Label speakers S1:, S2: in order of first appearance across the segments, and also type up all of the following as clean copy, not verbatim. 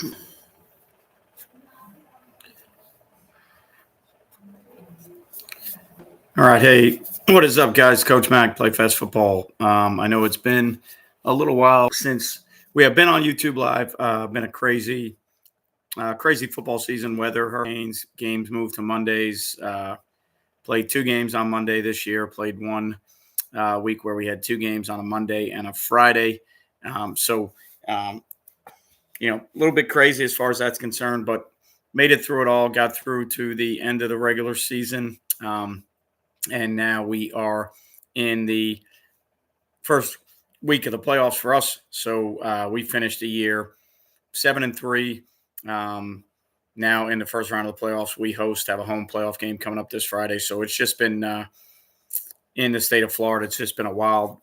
S1: All right. Hey, what is up, guys? Coach Mac, Play Fast Football. I know it's been a little while since we have been on YouTube Live. Been a crazy football season. Weather, hurricanes, games moved to Mondays. Played two games on Monday this year. Played one week where we had two games on a Monday and a Friday. So, um, a little bit crazy as far as that's concerned, but made it through it all. Got through to the end of the regular season. And now we are in the first week of the playoffs for us. So we finished the year 7-3. Now in the first round of the playoffs, we have a home playoff game coming up this Friday. So it's just been in the state of Florida. It's just been a wild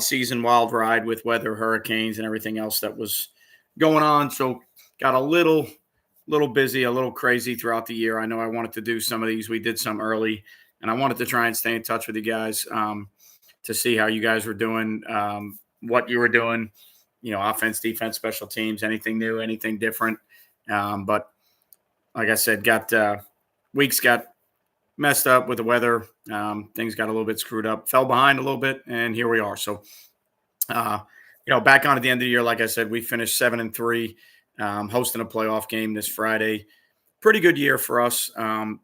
S1: season, wild ride with weather, hurricanes, and everything else that was going on. So got a little busy, a little crazy throughout the year. I know I wanted to do some of these. We did some early, and I wanted to try and stay in touch with you guys to see how you guys were doing, what you were doing, offense, defense, special teams, anything new, anything different. But like I said, weeks got messed up with the weather. Things got a little bit screwed up, fell behind a little bit, and here we are. So, back on at the end of the year, like I said, we finished 7-3, hosting a playoff game this Friday. Pretty good year for us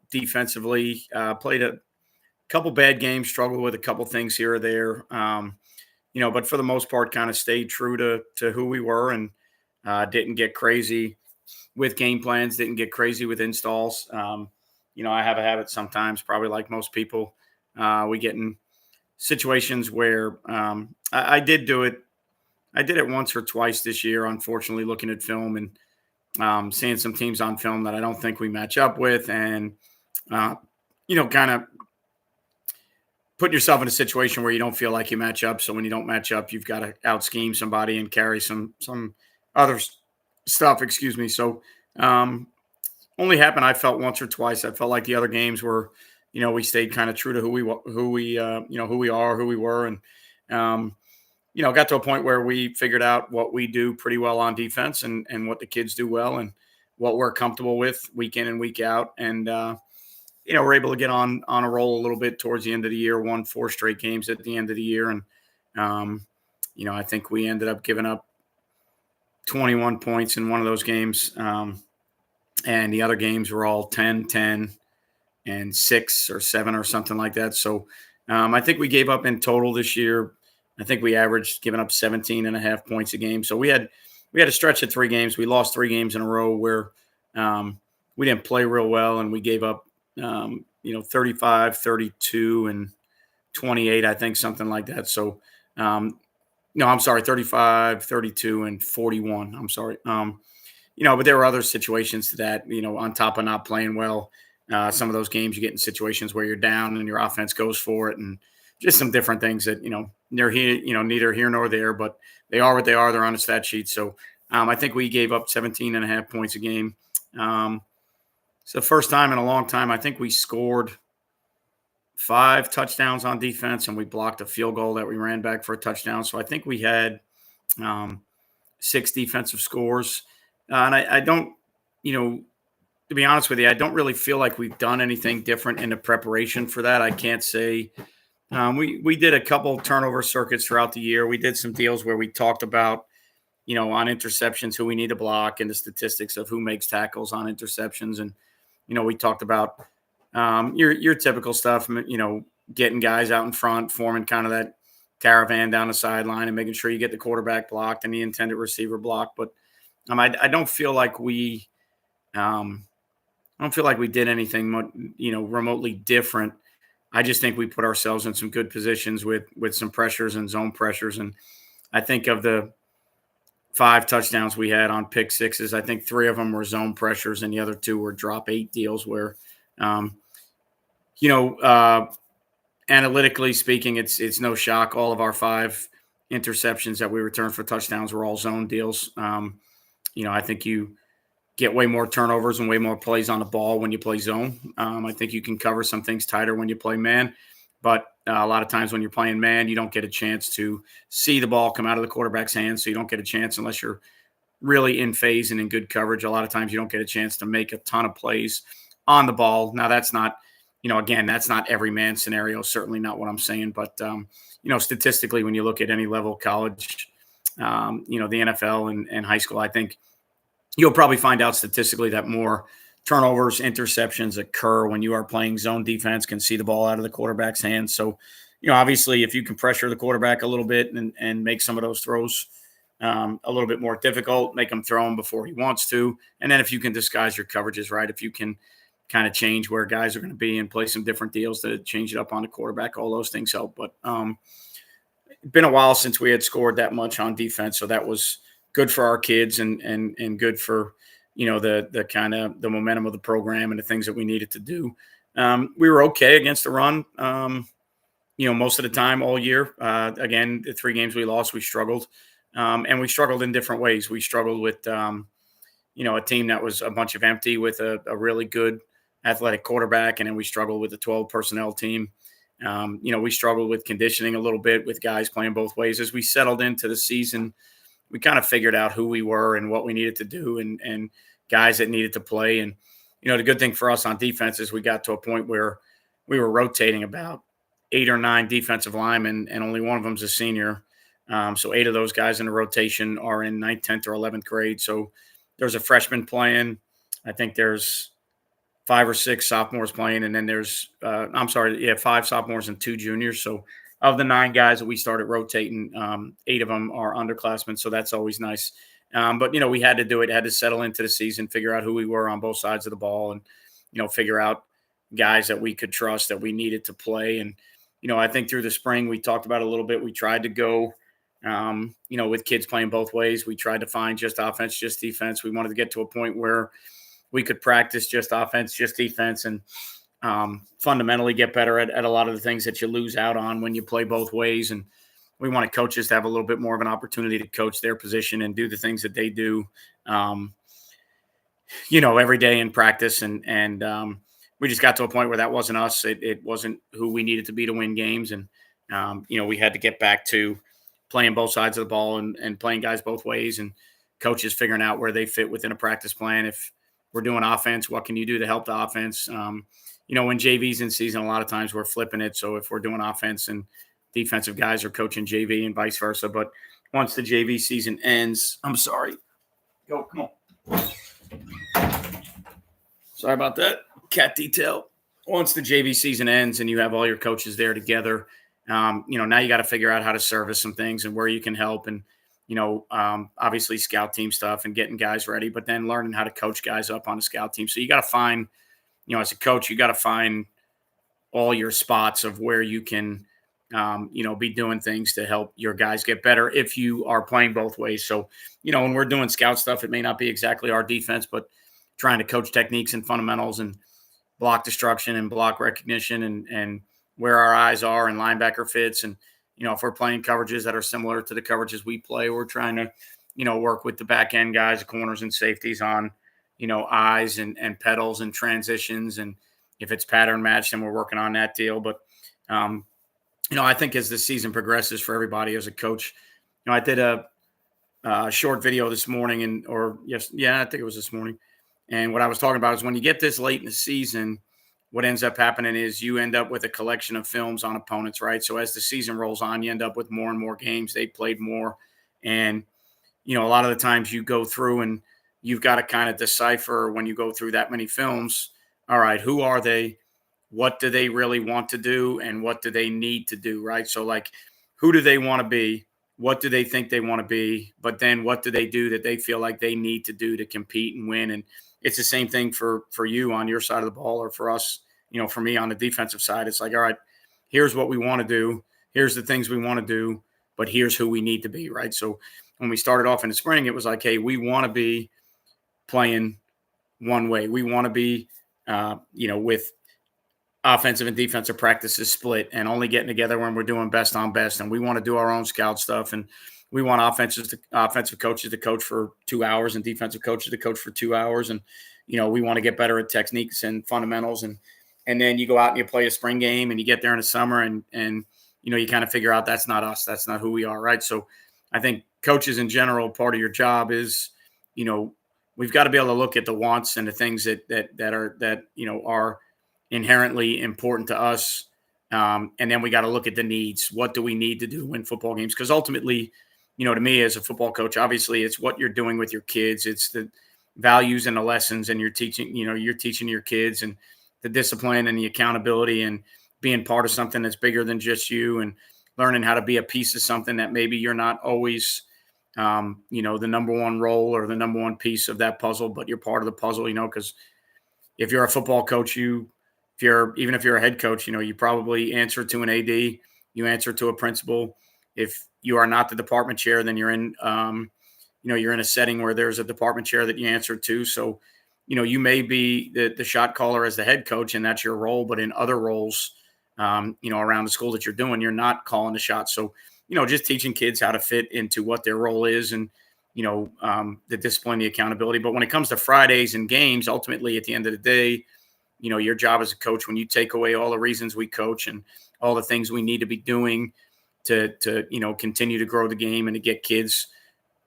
S1: defensively. Played a couple bad games, struggled with a couple things here or there. But for the most part, kind of stayed true to who we were and didn't get crazy with game plans, didn't get crazy with installs. I have a habit sometimes, probably like most people. We get in situations where I did do it. I did it once or twice this year, unfortunately, looking at film and seeing some teams on film that I don't think we match up with, and kind of putting yourself in a situation where you don't feel like you match up. So when you don't match up, you've got to out scheme somebody and carry some other stuff. Excuse me. So only happened, I felt, once or twice. I felt like the other games were, we stayed kind of true to who we are, who we were, and got to a point where we figured out what we do pretty well on defense and what the kids do well and what we're comfortable with week in and week out. And, we're able to get on a roll a little bit towards the end of the year, won 4 straight games at the end of the year. And, I think we ended up giving up 21 points in one of those games. And the other games were all 10, 10, and 6 or 7 or something like that. So I think we gave up in total this year. I think we averaged giving up 17.5 points a game. So we had a stretch of 3 games. We lost 3 games in a row where we didn't play real well, and we gave up 35, 32, and 28, I think, something like that. So, no, I'm sorry, 35, 32, and 41. I'm sorry. But there were other situations to that, on top of not playing well. Some of those games you get in situations where you're down and your offense goes for it, and just some different things that, they're here, neither here nor there, but they are what they are. They're on a stat sheet. So I think we gave up 17.5 points a game. It's the first time in a long time. I think we scored 5 touchdowns on defense, and we blocked a field goal that we ran back for a touchdown. So I think we had 6 defensive scores. And I don't, to be honest with you, I don't really feel like we've done anything different in the preparation for that. I can't say. We did a couple turnover circuits throughout the year. We did some deals where we talked about, on interceptions, who we need to block, and the statistics of who makes tackles on interceptions. And, we talked about your typical stuff, getting guys out in front, forming kind of that caravan down the sideline and making sure you get the quarterback blocked and the intended receiver blocked. But I don't feel like we did anything, remotely different. I just think we put ourselves in some good positions with some pressures and zone pressures. And I think of the 5 touchdowns we had on pick sixes, I think 3 of them were zone pressures and the other 2 were drop 8 deals where, analytically speaking, it's no shock. All of our 5 interceptions that we returned for touchdowns were all zone deals. I think you get way more turnovers and way more plays on the ball when you play zone. I think you can cover some things tighter when you play man. But a lot of times when you're playing man, you don't get a chance to see the ball come out of the quarterback's hands. So you don't get a chance unless you're really in phase and in good coverage. A lot of times you don't get a chance to make a ton of plays on the ball. Now that's not, again, that's not every man scenario. Certainly not what I'm saying, but statistically, when you look at any level, college, the NFL and high school, I think you'll probably find out statistically that more turnovers, interceptions occur when you are playing zone defense, can see the ball out of the quarterback's hands. So, obviously, if you can pressure the quarterback a little bit and make some of those throws a little bit more difficult, make him throw them before he wants to. And then if you can disguise your coverages, right, if you can kind of change where guys are going to be and play some different deals to change it up on the quarterback, all those things help. But it's been a while since we had scored that much on defense, so that was good for our kids and good for the kind of the momentum of the program and the things that we needed to do. We were okay against the run, most of the time all year. Again, the 3 games we lost, we struggled, and we struggled in different ways. We struggled with a team that was a bunch of empty with a really good athletic quarterback, and then we struggled with a 12 personnel team. We struggled with conditioning a little bit with guys playing both ways. As we settled into the season, we kind of figured out who we were and what we needed to do and guys that needed to play. And, the good thing for us on defense is we got to a point where we were rotating about 8 or 9 defensive linemen, and only one of them's a senior. So 8 of those guys in the rotation are in 9th, 10th, or 11th grade. So there's a freshman playing. I think there's 5 or 6 sophomores playing, and then there's 5 sophomores and 2 juniors. So of the 9 guys that we started rotating, 8 of them are underclassmen, so that's always nice. But we had to do it, had to settle into the season, figure out who we were on both sides of the ball, and figure out guys that we could trust that we needed to play. And I think through the spring we talked about it a little bit. We tried to go, with kids playing both ways. We tried to find just offense, just defense. We wanted to get to a point where we could practice just offense, just defense, and fundamentally get better at a lot of the things that you lose out on when you play both ways. And we wanted coaches to have a little bit more of an opportunity to coach their position and do the things that they do, every day in practice. And we just got to a point where that wasn't us. It wasn't who we needed to be to win games. And, we had to get back to playing both sides of the ball and playing guys both ways, and coaches figuring out where they fit within a practice plan. If we're doing offense, what can you do to help the offense? When JV's in season, a lot of times we're flipping it. So if we're doing offense and defensive guys are coaching JV and vice versa. But once the JV season ends, I'm sorry. Go, come on. Sorry about that. Cat detail. Once the JV season ends and you have all your coaches there together, now you got to figure out how to service some things and where you can help. And, obviously scout team stuff and getting guys ready, but then learning how to coach guys up on a scout team. So you got to find, as a coach, you got to find all your spots of where you can, be doing things to help your guys get better if you are playing both ways. So, when we're doing scout stuff, it may not be exactly our defense, but trying to coach techniques and fundamentals and block destruction and block recognition and where our eyes are and linebacker fits. And, if we're playing coverages that are similar to the coverages we play, we're trying to, work with the back end guys, the corners and safeties on, eyes and pedals and transitions. And if it's pattern match, then we're working on that deal. But, I think as the season progresses for everybody as a coach, I did a short video this morning I think it was this morning. And what I was talking about is when you get this late in the season, what ends up happening is you end up with a collection of films on opponents, right? So as the season rolls on, you end up with more and more games. They played more. And, a lot of the times you go through and you've got to kind of decipher when you go through that many films, all right, who are they? What do they really want to do? And what do they need to do, right? So like, who do they want to be? What do they think they want to be? But then what do they do that they feel like they need to do to compete and win? And it's the same thing for you on your side of the ball, or for us, for me on the defensive side. It's like, all right, here's what we want to do. Here's the things we want to do, but here's who we need to be, right? So when we started off in the spring, it was like, hey, we want to be playing one way. We want to be, with offensive and defensive practices split and only getting together when we're doing best on best. And we want to do our own scout stuff. And we want offensive coaches to coach for 2 hours and defensive coaches to coach for 2 hours. And, we want to get better at techniques and fundamentals. And then you go out and you play a spring game and you get there in the summer and you kind of figure out that's not us. That's not who we are. Right. So I think coaches in general, part of your job is, you know, we've got to be able to look at the wants and the things that are inherently important to us. And then we got to look at the needs. What do we need to do to win football games? Because ultimately, to me as a football coach, obviously it's what you're doing with your kids. It's the values and the lessons, and you're teaching your kids, and the discipline and the accountability, and being part of something that's bigger than just you, and learning how to be a piece of something that maybe you're not always the number one role or the number one piece of that puzzle, but you're part of the puzzle, because if you're a football coach, even if you're a head coach, you probably answer to an AD, you answer to a principal. If you are not the department chair, then you're in a setting where there's a department chair that you answer to. So, you may be the shot caller as the head coach, and that's your role, but in other roles, around the school that you're doing, you're not calling the shots. So, just teaching kids how to fit into what their role is, and, the discipline, the accountability. But when it comes to Fridays and games, ultimately at the end of the day, your job as a coach, when you take away all the reasons we coach and all the things we need to be doing to continue to grow the game and to get kids,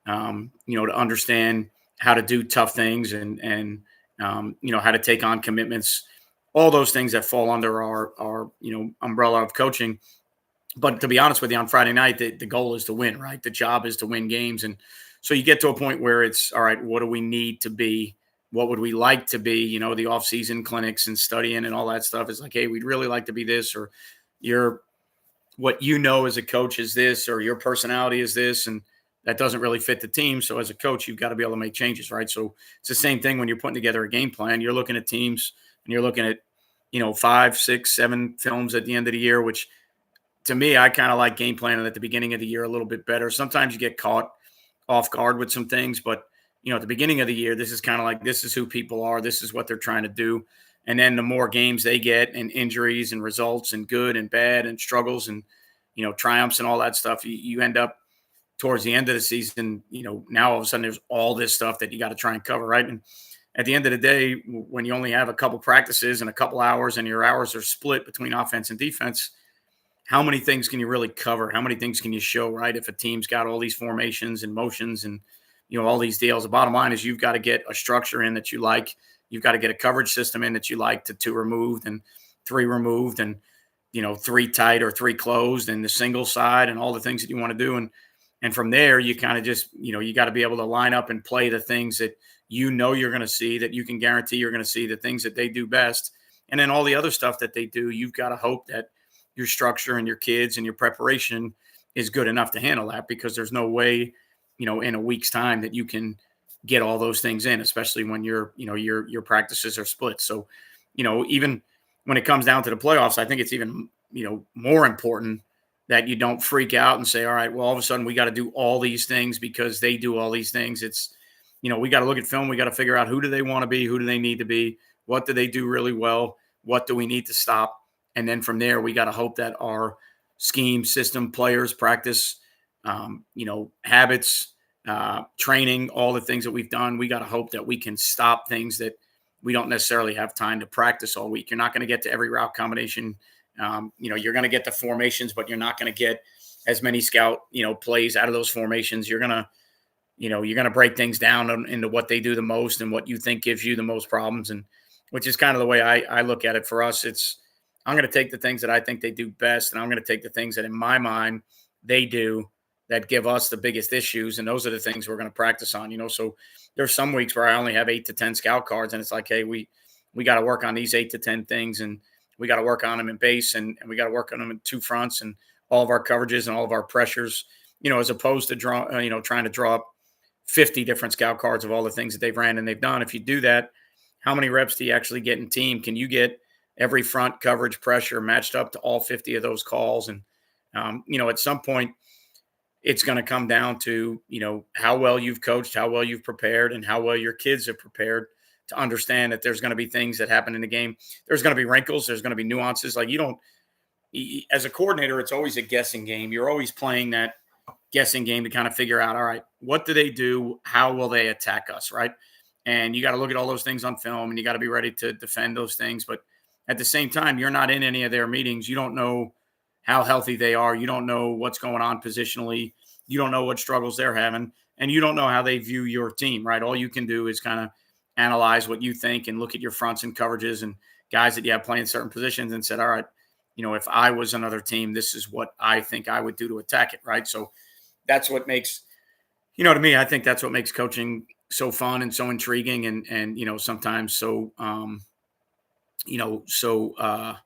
S1: to understand how to do tough things, and how to take on commitments, all those things that fall under our umbrella of coaching. But to be honest with you, on Friday night, the goal is to win, right? The job is to win games. And so you get to a point where it's, all right, what do we need to be? What would we like to be? The off-season clinics and studying and all that stuff is like, hey, we'd really like to be this, or what as a coach is this, or your personality is this, and that doesn't really fit the team. So as a coach, you've got to be able to make changes, right? So it's the same thing when you're putting together a game plan. You're looking at teams, and you're looking at 5, 6, 7 films at the end of the year, which to me, I kind of like game planning at the beginning of the year a little bit better. Sometimes you get caught off guard with some things, but at the beginning of the year, this is kind of like, this is who people are. This is what they're trying to do. And then the more games they get, and injuries and results and good and bad and struggles and, triumphs and all that stuff, you end up towards the end of the season, now all of a sudden there's all this stuff that you got to try and cover. Right. And at the end of the day, when you only have a couple practices and a couple hours, and your hours are split between offense and defense, how many things can you really cover? How many things can you show, right? If a team's got all these formations and motions and, all these deals, the bottom line is you've got to get a structure in that you like. You've got to get a coverage system in that you like, to 2 removed and 3 removed, and, 3 tight or 3 closed, and the single side, and all the things that you want to do. And from there, you kind of just, you got to be able to line up and play the things that you're going to see, that you can guarantee you're going to see, the things that they do best. And then all the other stuff that they do, you've got to hope that your structure and your kids and your preparation is good enough to handle that, because there's no way, in a week's time that you can get all those things in, especially when your practices are split. So, even when it comes down to the playoffs, I think it's even, more important that you don't freak out and say, all right, well, all of a sudden we got to do all these things because they do all these things. It's, we got to look at film. We got to figure out, who do they want to be? Who do they need to be? What do they do really well? What do we need to stop? And then from there, we got to hope that our scheme, system, players, practice, habits, training, all the things that we've done, we got to hope that we can stop things that we don't necessarily have time to practice all week. You're not going to get to every route combination. You're going to get the formations, but you're not going to get as many scout, plays out of those formations. You're going to break things down into what they do the most and what you think gives you the most problems. And which is kind of the way I look at it. For us, I'm going to take the things that I think they do best, and I'm going to take the things that in my mind they do that give us the biggest issues. And those are the things we're going to practice on, so there's some weeks where I only have 8 to 10 scout cards, and it's like, hey, we got to work on these 8 to 10 things, and we got to work on them in base, and we got to work on them in 2 fronts, and all of our coverages and all of our pressures, as opposed to trying to draw up 50 different scout cards of all the things that they've ran and they've done. If you do that, how many reps do you actually get in team? Can you get every front coverage pressure matched up to all 50 of those calls? And, at some point, it's going to come down to, how well you've coached, how well you've prepared, and how well your kids have prepared to understand that there's going to be things that happen in the game. There's going to be wrinkles. There's going to be nuances. Like, as a coordinator, it's always a guessing game. You're always playing that guessing game to kind of figure out, all right, what do they do? How will they attack us? Right. And you got to look at all those things on film, and you got to be ready to defend those things. But at the same time, you're not in any of their meetings. You don't know how healthy they are. You don't know what's going on positionally. You don't know what struggles they're having. and you don't know how they view your team, right? All you can do is kind of analyze what you think and look at your fronts and coverages and guys that you have playing certain positions and said, all right, if I was another team, this is what I think I would do to attack it, right? So that's what makes, to me, I think that's what makes coaching so fun and so intriguing and sometimes so so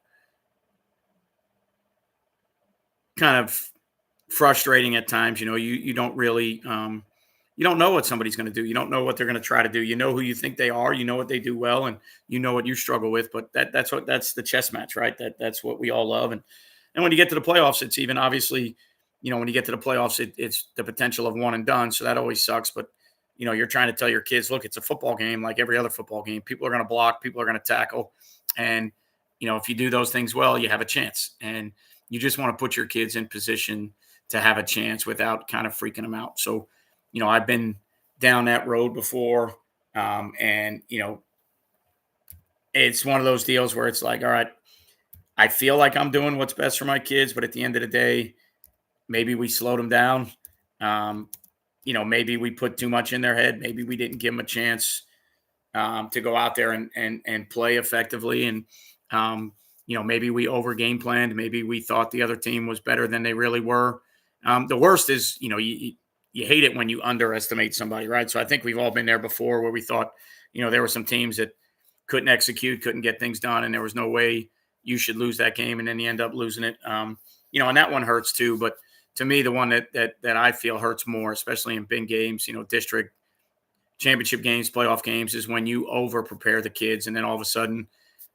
S1: kind of frustrating at times. You don't really you don't know what somebody's going to do. You don't know what they're going to try to do. You know who you think they are. You know what they do well, and you know what you struggle with. But that's the chess match, right? That's what we all love. And when you get to the playoffs, it's even obviously, when you get to the playoffs, it's the potential of one and done. So that always sucks. But you're trying to tell your kids, look, it's a football game like every other football game. People are going to block, people are going to tackle, and if you do those things well, you have a chance. And you just want to put your kids in position to have a chance without kind of freaking them out. So, I've been down that road before. And, it's one of those deals where it's like, all right, I feel like I'm doing what's best for my kids, but at the end of the day, maybe we slowed them down. Maybe we put too much in their head. Maybe we didn't give them a chance to go out there and play effectively. And, maybe we over game planned. Maybe we thought the other team was better than they really were. The worst is, you hate it when you underestimate somebody, right? So I think we've all been there before where we thought, there were some teams that couldn't execute, couldn't get things done, and there was no way you should lose that game, and then you end up losing it. And that one hurts too. But to me, the one that I feel hurts more, especially in big games, district championship games, playoff games, is when you over prepare the kids, and then all of a sudden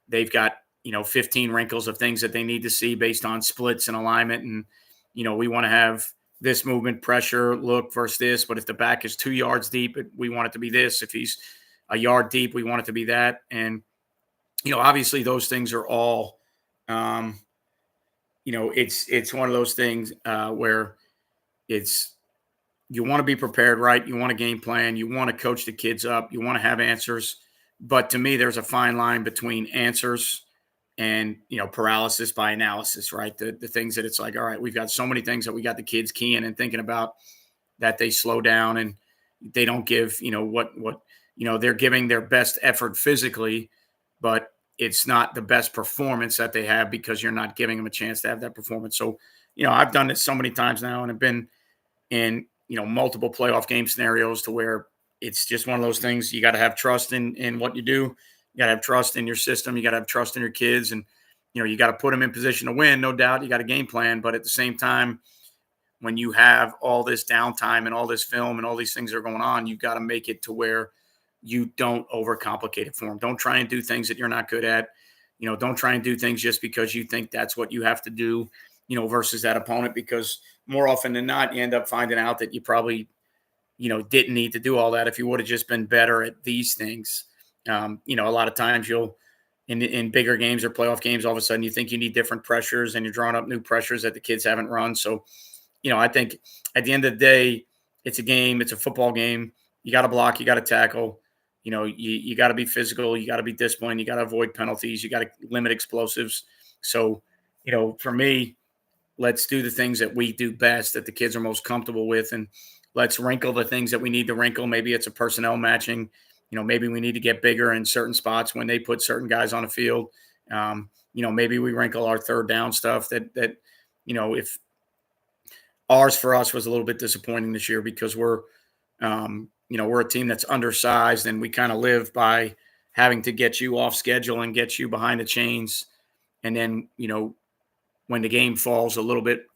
S1: they've got 15 wrinkles of things that they need to see based on splits and alignment, and we want to have this movement, pressure, look versus this. But if the back is 2 yards deep, we want it to be this. If he's a yard deep, we want it to be that. And, obviously those things are all, it's one of those things where you want to be prepared, right? You want a game plan. You want to coach the kids up. You want to have answers. But to me, there's a fine line between answers and, paralysis by analysis, right? The things that it's like, all right, we've got so many things that we got the kids keying and thinking about that they slow down and they don't give, what they're giving their best effort physically, but it's not the best performance that they have because you're not giving them a chance to have that performance. So, I've done this so many times now and have been in, multiple playoff game scenarios to where it's just one of those things. You got to have trust in what you do. You got to have trust in your system. You got to have trust in your kids, and you got to put them in position to win. No doubt, you got a game plan, but at the same time, when you have all this downtime and all this film and all these things that are going on, you've got to make it to where you don't overcomplicate it for them. Don't try and do things that you're not good at. Don't try and do things just because you think that's what you have to do. Versus that opponent, because more often than not, you end up finding out that you probably didn't need to do all that if you would have just been better at these things. A lot of times you'll in bigger games or playoff games, all of a sudden you think you need different pressures and you're drawing up new pressures that the kids haven't run. So, I think at the end of the day, it's a game, it's a football game. You got to block, you got to tackle, you got to be physical, you got to be disciplined, you got to avoid penalties, you got to limit explosives. So, for me, let's do the things that we do best, that the kids are most comfortable with, and let's wrinkle the things that we need to wrinkle. Maybe it's a personnel matching. Maybe we need to get bigger in certain spots when they put certain guys on the field. Maybe we wrinkle our third down stuff that if ours for us was a little bit disappointing this year because we're a team that's undersized and we kind of live by having to get you off schedule and get you behind the chains. And then, when the game falls a little bit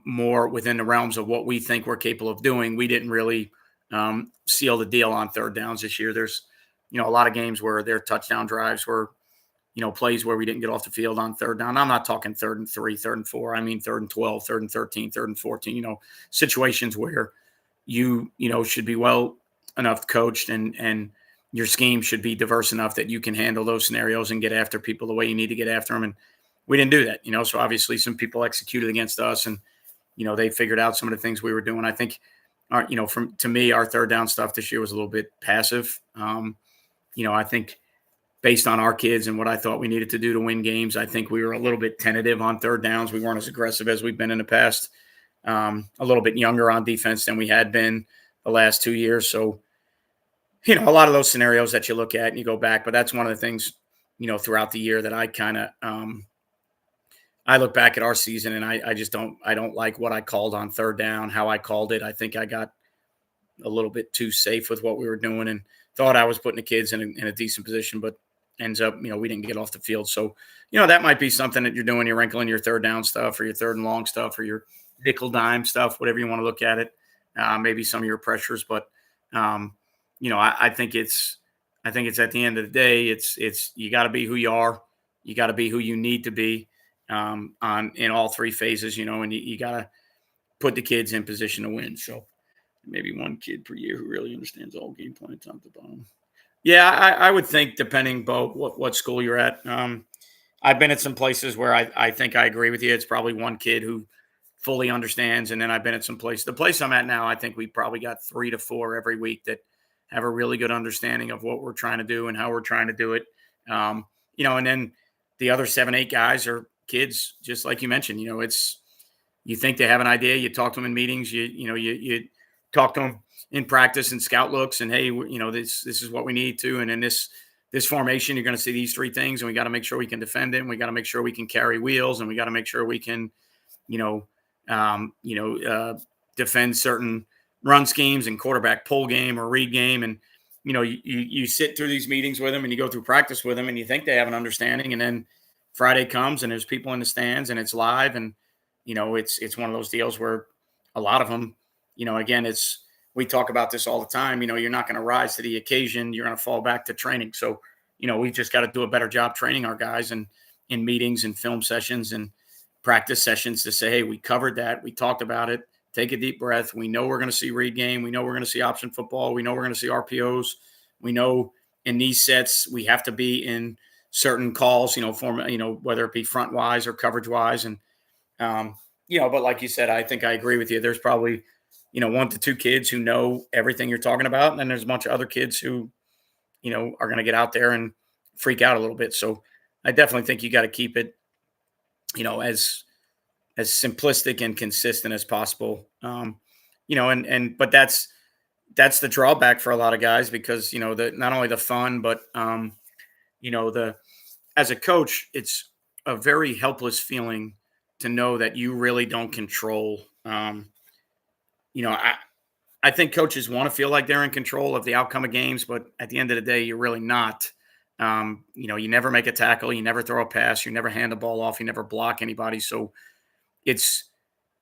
S1: more within the realms of what we think we're capable of doing, we didn't really seal the deal on third downs this year. There's, a lot of games where their touchdown drives were, plays where we didn't get off the field on third down. I'm not talking 3rd and 3, 3rd and 4. I mean, 3rd and 12, 3rd and 13, 3rd and 14, situations where you should be well enough coached and your scheme should be diverse enough that you can handle those scenarios and get after people the way you need to get after them. And we didn't do that, so obviously some people executed against us and, they figured out some of the things we were doing. I think, to me, our third down stuff this year was a little bit passive. I think based on our kids and what I thought we needed to do to win games, I think we were a little bit tentative on third downs. We weren't as aggressive as we've been in the past. A little bit younger on defense than we had been. the last 2 years. So, a lot of those scenarios that you look at and you go back, but that's one of the things, throughout the year that I kind of, I look back at our season and I just I don't like what I called on third down, how I called it. I think I got a little bit too safe with what we were doing and thought I was putting the kids in a decent position, but ends up, we didn't get off the field. So, that might be something that you're doing. You're wrinkling your third down stuff or your third and long stuff or your nickel dime stuff, whatever you want to look at it. Maybe some of your pressures, but I think I think it's at the end of the day, it's you got to be who you are. You got to be who you need to be in all three phases, and you got to put the kids in position to win. So maybe one kid per year who really understands all game plan top to bottom. Yeah, I would think depending, Bo, what school you're at. I've been at some places where I think I agree with you. It's probably one kid who fully understands. And then I've been at some place. The place I'm at now, I think we probably got 3 to 4 every week that have a really good understanding of what we're trying to do and how we're trying to do it. And then the other 7, 8 guys are kids, just like you mentioned. You think they have an idea. You talk to them in meetings. You talk to them in practice and scout looks, and hey, this is what we need to. And in this formation, you're going to see these 3 things, and we got to make sure we can defend it. And we got to make sure we can carry wheels, and we got to make sure we can, defend certain run schemes and quarterback pull game or read game. And, you sit through these meetings with them and you go through practice with them and you think they have an understanding. And then Friday comes and there's people in the stands and it's live. And, it's one of those deals where a lot of them, again, we talk about this all the time. You're not going to rise to the occasion. You're going to fall back to training. So, we've just got to do a better job training our guys and in meetings and film sessions and practice sessions to say, hey, we covered that. We talked about it. Take a deep breath. We know we're going to see read game. We know we're going to see option football. We know we're going to see RPOs. We know in these sets we have to be in certain calls, whether it be front wise or coverage wise. And, but like you said, I think I agree with you. There's probably, 1 to 2 kids who know everything you're talking about. And then there's a bunch of other kids who, are going to get out there and freak out a little bit. So I definitely think you got to keep it, as simplistic and consistent as possible. But that's the drawback for a lot of guys because, not only the fun, but, as a coach, it's a very helpless feeling to know that you really don't control. I think coaches want to feel like they're in control of the outcome of games, but at the end of the day, you're really not. You never make a tackle, you never throw a pass, you never hand the ball off, you never block anybody. So it's,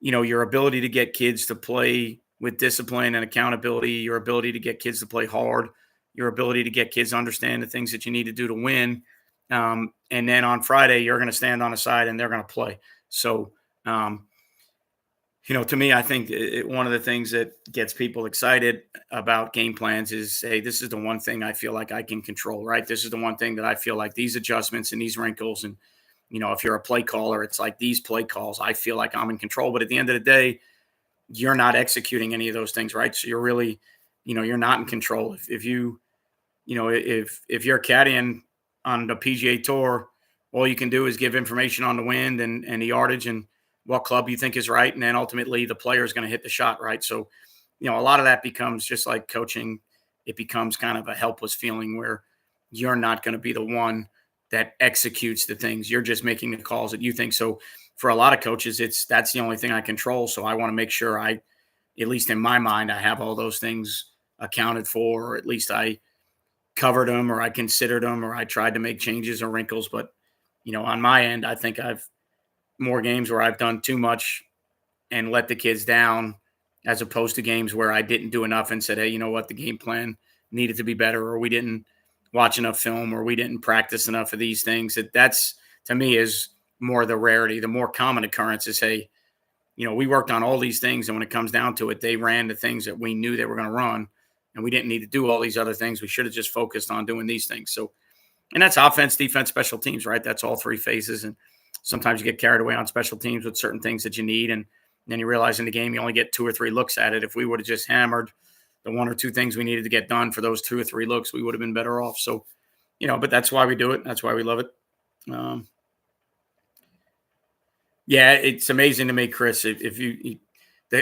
S1: your ability to get kids to play with discipline and accountability, your ability to get kids to play hard, your ability to get kids to understand the things that you need to do to win. And then on Friday, you're going to stand on the side and they're going to play. So, to me, I think one of the things that gets people excited about game plans is, hey, this is the one thing I feel like I can control, right? This is the one thing that I feel like these adjustments and these wrinkles. And, if you're a play caller, it's like these play calls, I feel like I'm in control. But at the end of the day, you're not executing any of those things, right? So you're really, you're not in control. If you're caddying on the PGA Tour, all you can do is give information on the wind and the yardage and what club you think is right. And then ultimately the player is going to hit the shot, right? So, a lot of that becomes just like coaching. It becomes kind of a helpless feeling where you're not going to be the one that executes the things. You're just making the calls that you think. So for a lot of coaches, that's the only thing I control. So I want to make sure at least in my mind, I have all those things accounted for, or at least I covered them or I considered them or I tried to make changes or wrinkles. But, on my end, I think I've more games where I've done too much and let the kids down as opposed to games where I didn't do enough and said, hey, you know what, the game plan needed to be better, or we didn't watch enough film, or we didn't practice enough of these things. That's to me is more the rarity. The more common occurrence is, hey, we worked on all these things, and when it comes down to it, they ran the things that we knew they were going to run, and we didn't need to do all these other things. We should have just focused on doing these things. So, and that's offense, defense, special teams, right? That's all 3 phases. And sometimes you get carried away on special teams with certain things that you need, and then you realize in the game you only get 2 or 3 looks at it. If we would have just hammered the 1 or 2 things we needed to get done for those 2 or 3 looks, we would have been better off. So, but that's why we do it. That's why we love it. Yeah, it's amazing to me, Chris. If you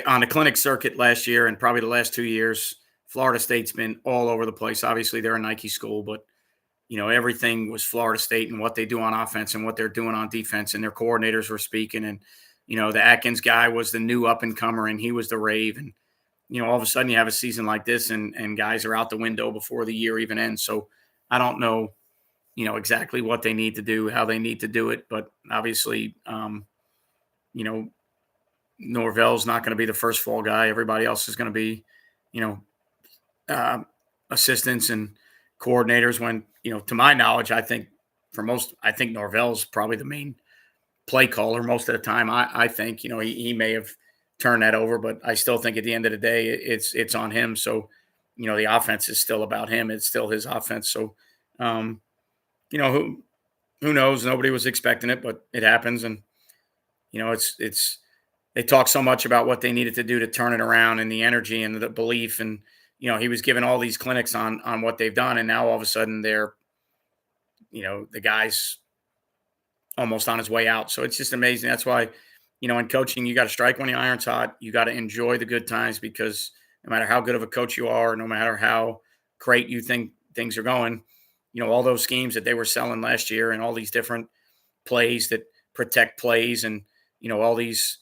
S1: on the clinic circuit last year and probably the last 2 years, Florida State's been all over the place. Obviously, they're a Nike school, but everything was Florida State and what they do on offense and what they're doing on defense, and their coordinators were speaking. And the Atkins guy was the new up and comer, and he was the rave. And all of a sudden you have a season like this, and guys are out the window before the year even ends. So I don't know, exactly what they need to do, how they need to do it, but obviously, you know, Norvell's not going to be the first fall guy. Everybody else is going to be, you know, assistants and coordinators. When, to my knowledge, I think Norvell's probably the main play caller most of the time. I think, he may have turned that over, but I still think at the end of the day, it's on him. So, the offense is still about him. It's still his offense. So, who knows? Nobody was expecting it, but it happens. And, they talk so much about what they needed to do to turn it around and the energy and the belief. And, he was given all these clinics on what they've done. And now all of a sudden they're, the guy's almost on his way out. So it's just amazing. That's why, in coaching, you got to strike when the iron's hot. You got to enjoy the good times, because no matter how good of a coach you are, no matter how great you think things are going, all those schemes that they were selling last year and all these different plays that protect plays and, all these,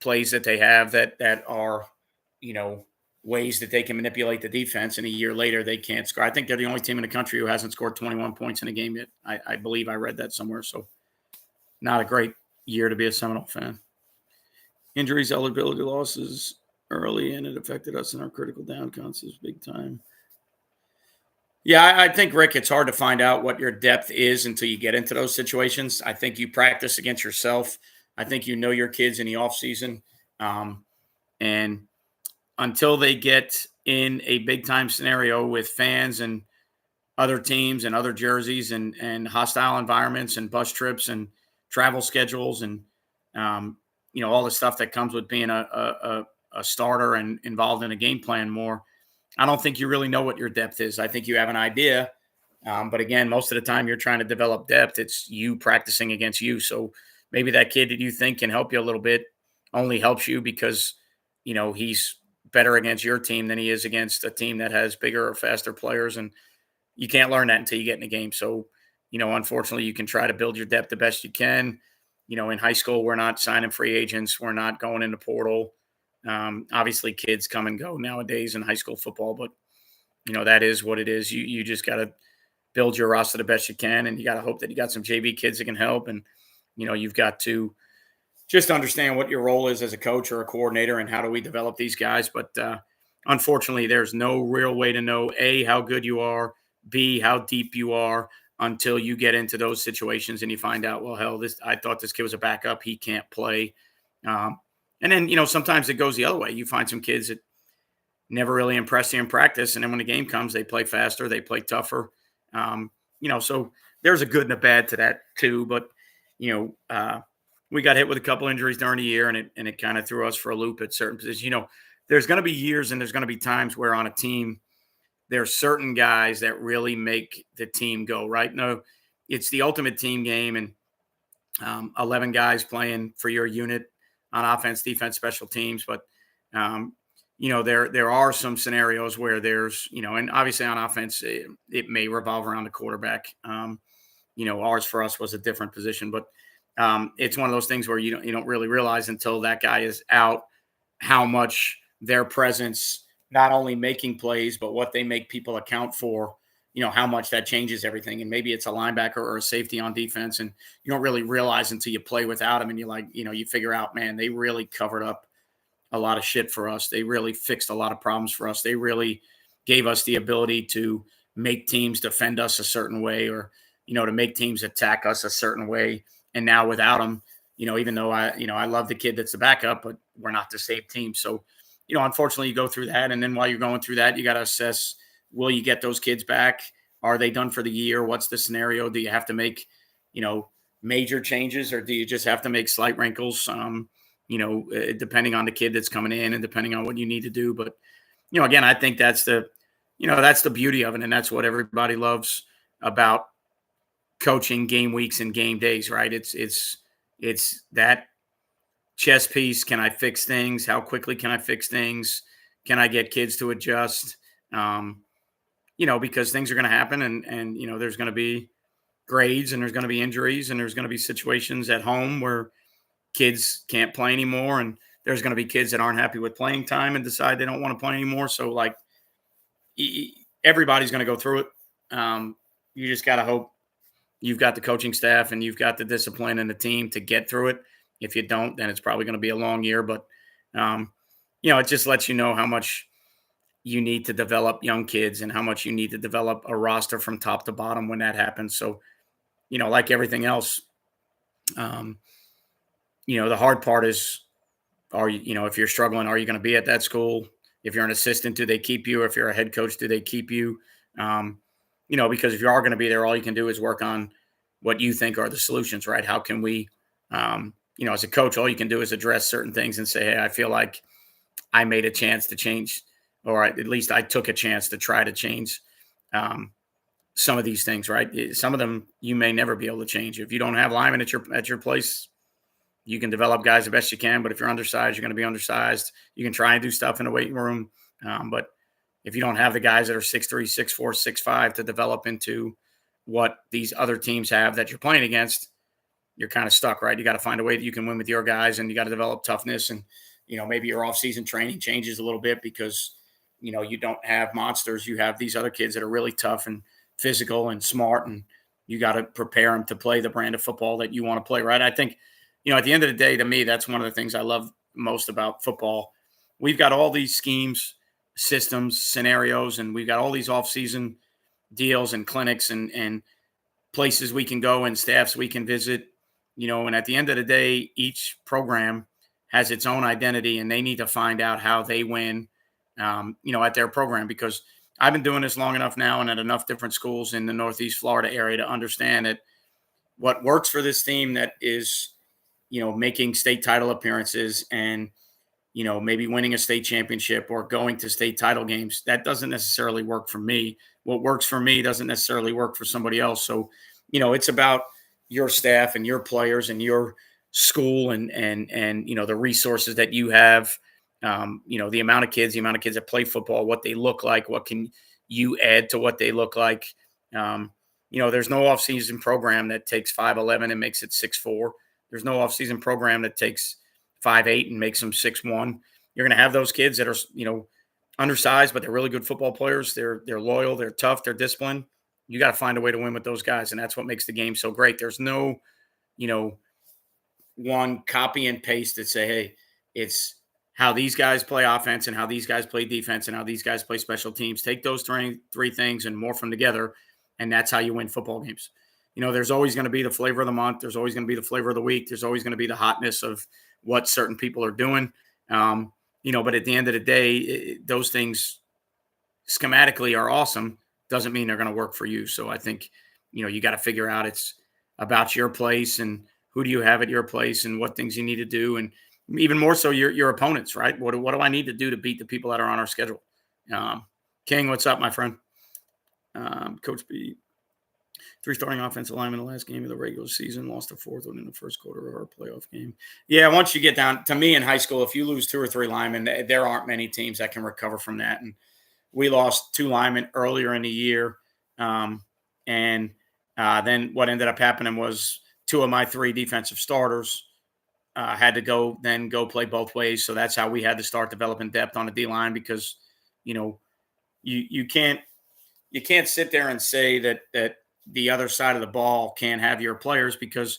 S1: plays that they have that are, ways that they can manipulate the defense. And a year later, they can't score. I think they're the only team in the country who hasn't scored 21 points in a game yet. I believe I read that somewhere. So not a great year to be a Seminole fan. Injuries, eligibility losses early, and it affected us in our critical down concepts big time. Yeah, I think, Rick, it's hard to find out what your depth is until you get into those situations. I think you practice against yourself. I think your kids in the offseason. And until they get in a big-time scenario with fans and other teams and other jerseys and hostile environments and bus trips and travel schedules and, all the stuff that comes with being a starter and involved in a game plan more, I don't think you really know what your depth is. I think you have an idea. But again, most of the time you're trying to develop depth. It's you practicing against you. So maybe that kid that you think can help you a little bit only helps you because, he's better against your team than he is against a team that has bigger or faster players. And you can't learn that until you get in the game. So, unfortunately, you can try to build your depth the best you can. In high school, we're not signing free agents. We're not going in the portal. Obviously, kids come and go nowadays in high school football, but, that is what it is. You just got to build your roster the best you can, and you got to hope that you got some JV kids that can help. And, you've got to just understand what your role is as a coach or a coordinator and how do we develop these guys. But unfortunately, there's no real way to know, A, how good you are, B, how deep you are until you get into those situations and you find out, well, hell, I thought this kid was a backup. He can't play. And then, sometimes it goes the other way. You find some kids that never really impress you in practice. And then when the game comes, they play faster, they play tougher. So there's a good and a bad to that too. But, we got hit with a couple injuries during the year, and it kind of threw us for a loop at certain positions. There's going to be years and there's going to be times where on a team, there's certain guys that really make the team go, right? No, it's the ultimate team game, and 11 guys playing for your unit on offense, defense, special teams. But, there are some scenarios where there's, and obviously on offense, it may revolve around the quarterback. Ours for us was a different position, but it's one of those things where you don't really realize until that guy is out how much their presence, not only making plays, but what they make people account for, how much that changes everything. And maybe it's a linebacker or a safety on defense, and you don't really realize until you play without them. And you're like, you figure out, man, they really covered up a lot of shit for us. They really fixed a lot of problems for us. They really gave us the ability to make teams defend us a certain way, or, to make teams attack us a certain way. And now without them, even though I love the kid that's the backup, but we're not the same team. So, unfortunately you go through that. And then while you're going through that, you got to assess, will you get those kids back? Are they done for the year? What's the scenario? Do you have to make, major changes, or do you just have to make slight wrinkles? Depending on the kid that's coming in and depending on what you need to do. But, again, I think that's the beauty of it. And that's what everybody loves about coaching game weeks and game days, right? It's that chess piece. Can I fix things? How quickly can I fix things? Can I get kids to adjust? Um, because things are going to happen, and there's going to be grades, and there's going to be injuries, and there's going to be situations at home where kids can't play anymore, and there's going to be kids that aren't happy with playing time and decide they don't want to play anymore. So like everybody's going to go through it. You just got to hope you've got the coaching staff and you've got the discipline and the team to get through it. If you don't, then it's probably going to be a long year. But um, it just lets you know how much you need to develop young kids and how much you need to develop a roster from top to bottom when that happens. So, like everything else, um, the hard part is, if you're struggling, are you going to be at that school? If you're an assistant, do they keep you? If you're a head coach, do they keep you? Um, because if you are going to be there, all you can do is work on what you think are the solutions, right? How can we, as a coach, all you can do is address certain things and say, hey, I feel like I made a chance to change, or at least I took a chance to try to change some of these things, right? Some of them you may never be able to change. If you don't have linemen at your place, you can develop guys the best you can. But if you're undersized, you're going to be undersized. You can try and do stuff in the weight room, but if you don't have the guys that are 6'3", 6'4", 6'5" to develop into what these other teams have that you're playing against, you're kind of stuck, right? You got to find a way that you can win with your guys, and you got to develop toughness. And, maybe your off-season training changes a little bit because, you don't have monsters. You have these other kids that are really tough and physical and smart, and you got to prepare them to play the brand of football that you want to play, right? I think, at the end of the day, to me, that's one of the things I love most about football. We've got all these schemes, systems, scenarios, and we've got all these off-season deals and clinics and places we can go and staffs we can visit, and at the end of the day, each program has its own identity, and they need to find out how they win, at their program, because I've been doing this long enough now and at enough different schools in the Northeast Florida area to understand that what works for this team that is, making state title appearances and, maybe winning a state championship or going to state title games, that doesn't necessarily work for me. What works for me doesn't necessarily work for somebody else. So, it's about your staff and your players and your school and the resources that you have, the amount of kids that play football, what they look like, what can you add to what they look like. There's no offseason program that takes 5'11" and makes it 6'4". There's no offseason program that takes 5'8" and makes them 6'1". You're going to have those kids that are, undersized, but they're really good football players. They're loyal, they're tough, they're disciplined. You got to find a way to win with those guys, and that's what makes the game so great. There's no, one copy and paste that say, hey, it's how these guys play offense and how these guys play defense and how these guys play special teams. Take those three things and morph them together, and that's how you win football games. There's always going to be the flavor of the month. There's always going to be the flavor of the week. There's always going to be the hotness of what certain people are doing. But at the end of the day, those things schematically are awesome. Doesn't mean they're going to work for you. So I think, you got to figure out it's about your place and who do you have at your place and what things you need to do. And even more so your opponents, right? What do I need to do to beat the people that are on our schedule? King, what's up, my friend? Coach B. 3 starting offensive linemen in the last game of the regular season, lost a fourth one in the first quarter of our playoff game. Yeah, once you get down to me in high school, if you lose 2 or 3 linemen, there aren't many teams that can recover from that. And we lost 2 linemen earlier in the year. Then what ended up happening was 2 of my 3 defensive starters had to go play both ways. So that's how we had to start developing depth on the D line, because, you can't sit there and say that the other side of the ball can't have your players, because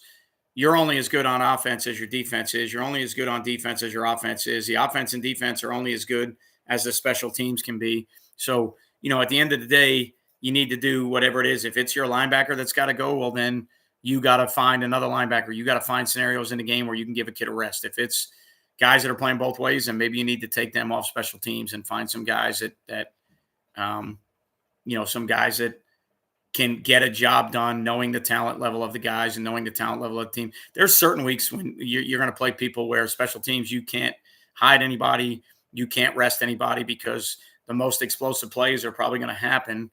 S1: you're only as good on offense as your defense is. You're only as good on defense as your offense is. The offense and defense are only as good as the special teams can be. So, at the end of the day, you need to do whatever it is. If it's your linebacker that's got to go, well, then you got to find another linebacker. You got to find scenarios in the game where you can give a kid a rest. If it's guys that are playing both ways, then maybe you need to take them off special teams and find some guys that some guys that can get a job done, knowing the talent level of the guys and knowing the talent level of the team. There's certain weeks when you're going to play people where special teams, you can't hide anybody. You can't rest anybody, because the most explosive plays are probably going to happen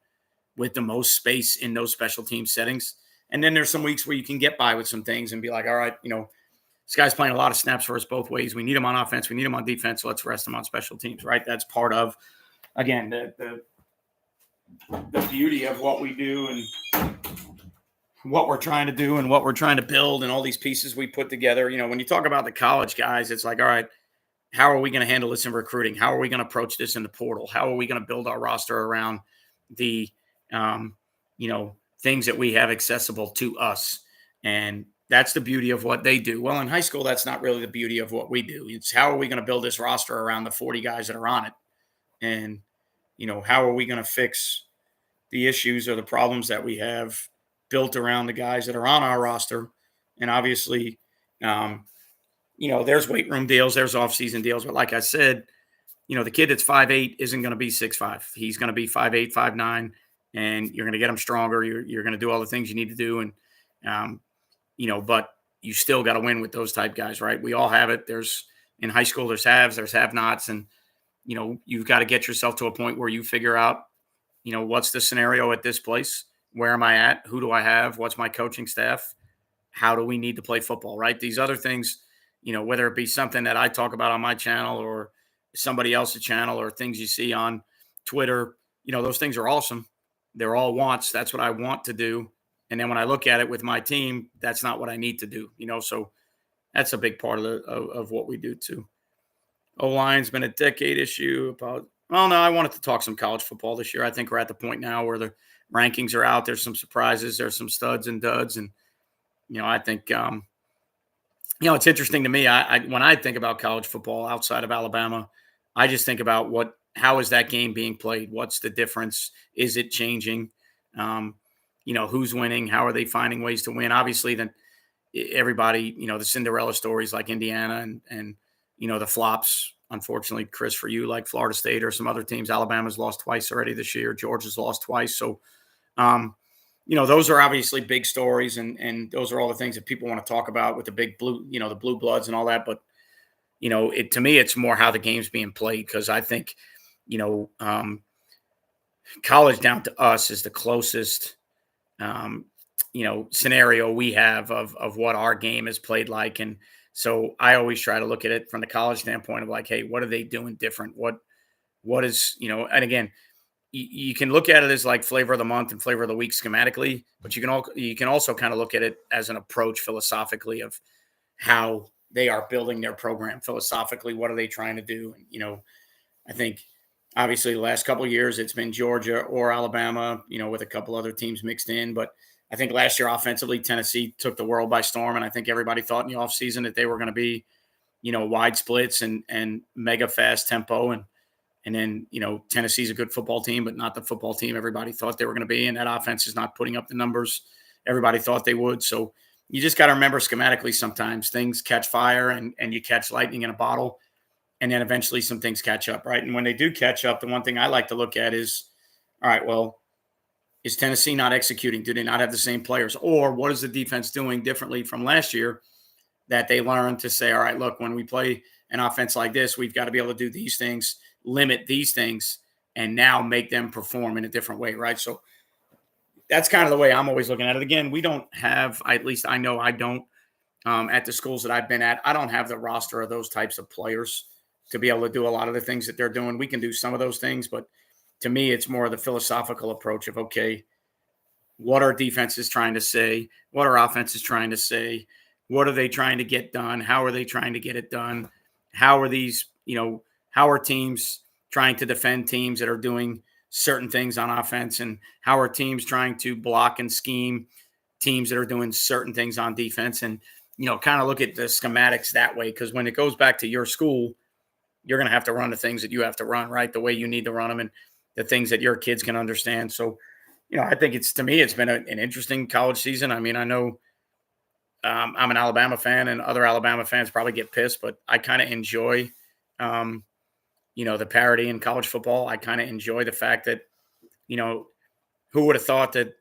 S1: with the most space in those special team settings. And then there's some weeks where you can get by with some things and be like, all right, this guy's playing a lot of snaps for us both ways. We need him on offense. We need him on defense. So let's rest him on special teams, right? That's part of, again, the beauty of what we do and what we're trying to do and what we're trying to build and all these pieces we put together. When you talk about the college guys, it's like, all right, how are we going to handle this in recruiting? How are we going to approach this in the portal? How are we going to build our roster around the, things that we have accessible to us? And that's the beauty of what they do. Well, in high school, that's not really the beauty of what we do. It's how are we going to build this roster around the 40 guys that are on it? And, how are we going to fix the issues or the problems that we have built around the guys that are on our roster? And obviously, there's weight room deals, there's off-season deals. But like I said, the kid that's 5'8" isn't going to be 6'5". He's going to be 5'8", 5'9", and you're going to get him stronger. You're going to do all the things you need to do. And, but you still got to win with those type guys, right? We all have it. In high school, there's haves, there's have-nots. And, you've got to get yourself to a point where you figure out, what's the scenario at this place? Where am I at? Who do I have? What's my coaching staff? How do we need to play football, right? These other things, whether it be something that I talk about on my channel or somebody else's channel or things you see on Twitter, those things are awesome. They're all wants. That's what I want to do. And then when I look at it with my team, that's not what I need to do, so that's a big part of what we do too. O-line's been a decade issue. I wanted to talk some college football this year. I think we're at the point now where the rankings are out. There's some surprises. There's some studs and duds. And, I think, it's interesting to me. When I think about college football outside of Alabama, I just think about how is that game being played? What's the difference? Is it changing? Who's winning? How are they finding ways to win? Obviously, then everybody, the Cinderella stories like Indiana and the flops. Unfortunately, Chris, for you, like Florida State or some other teams, Alabama's lost twice already this year. Georgia's lost twice. So, those are obviously big stories, and those are all the things that people want to talk about with the big blue, the blue bloods and all that. But, to me, it's more how the game's being played, because I think, college down to us is the closest, scenario we have of what our game is played like. And so I always try to look at it from the college standpoint of like, hey, what are they doing different? What is, and again, you can look at it as like flavor of the month and flavor of the week schematically, but you can also kind of look at it as an approach philosophically of how they are building their program philosophically. What are they trying to do? And, I think obviously the last couple of years it's been Georgia or Alabama, with a couple other teams mixed in. But I think last year offensively, Tennessee took the world by storm. And I think everybody thought in the offseason that they were going to be, wide splits and mega fast tempo. And then, Tennessee's a good football team, but not the football team everybody thought they were going to be. And that offense is not putting up the numbers everybody thought they would. So you just got to remember schematically sometimes things catch fire and you catch lightning in a bottle. And then eventually some things catch up, right? And when they do catch up, the one thing I like to look at is, all right, well, is Tennessee not executing? Do they not have the same players? Or what is the defense doing differently from last year that they learned to say, all right, look, when we play an offense like this, we've got to be able to do these things, limit these things, and now make them perform in a different way, right? So that's kind of the way I'm always looking at it. Again, we don't have, at least I know I don't, at the schools that I've been at, I don't have the roster of those types of players to be able to do a lot of the things that they're doing. We can do some of those things, but to me, it's more of the philosophical approach of, okay, what are defenses trying to say? What are offenses trying to say? What are they trying to get done? How are they trying to get it done? How are these, how are teams trying to defend teams that are doing certain things on offense? And how are teams trying to block and scheme teams that are doing certain things on defense? And, kind of look at the schematics that way. Because when it goes back to your school, you're going to have to run the things that you have to run, right? The way you need to run them and the things that your kids can understand. So, I think to me, it's been an interesting college season. I mean, I know I'm an Alabama fan and other Alabama fans probably get pissed, but I kind of enjoy, the parity in college football. I kind of enjoy the fact that, who would have thought that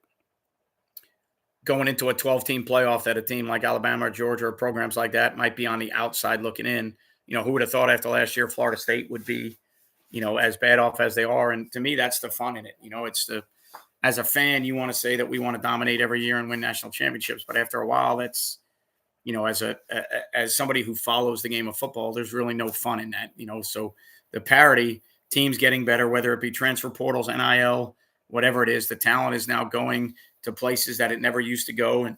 S1: going into a 12-team playoff that a team like Alabama or Georgia or programs like that might be on the outside looking in. Who would have thought after last year Florida State would be, as bad off as they are. And to me, that's the fun in it. It's as a fan, you want to say that we want to dominate every year and win national championships. But after a while, that's as somebody who follows the game of football, there's really no fun in that. So the parity, teams getting better, whether it be transfer portals, NIL, whatever it is, the talent is now going to places that it never used to go. And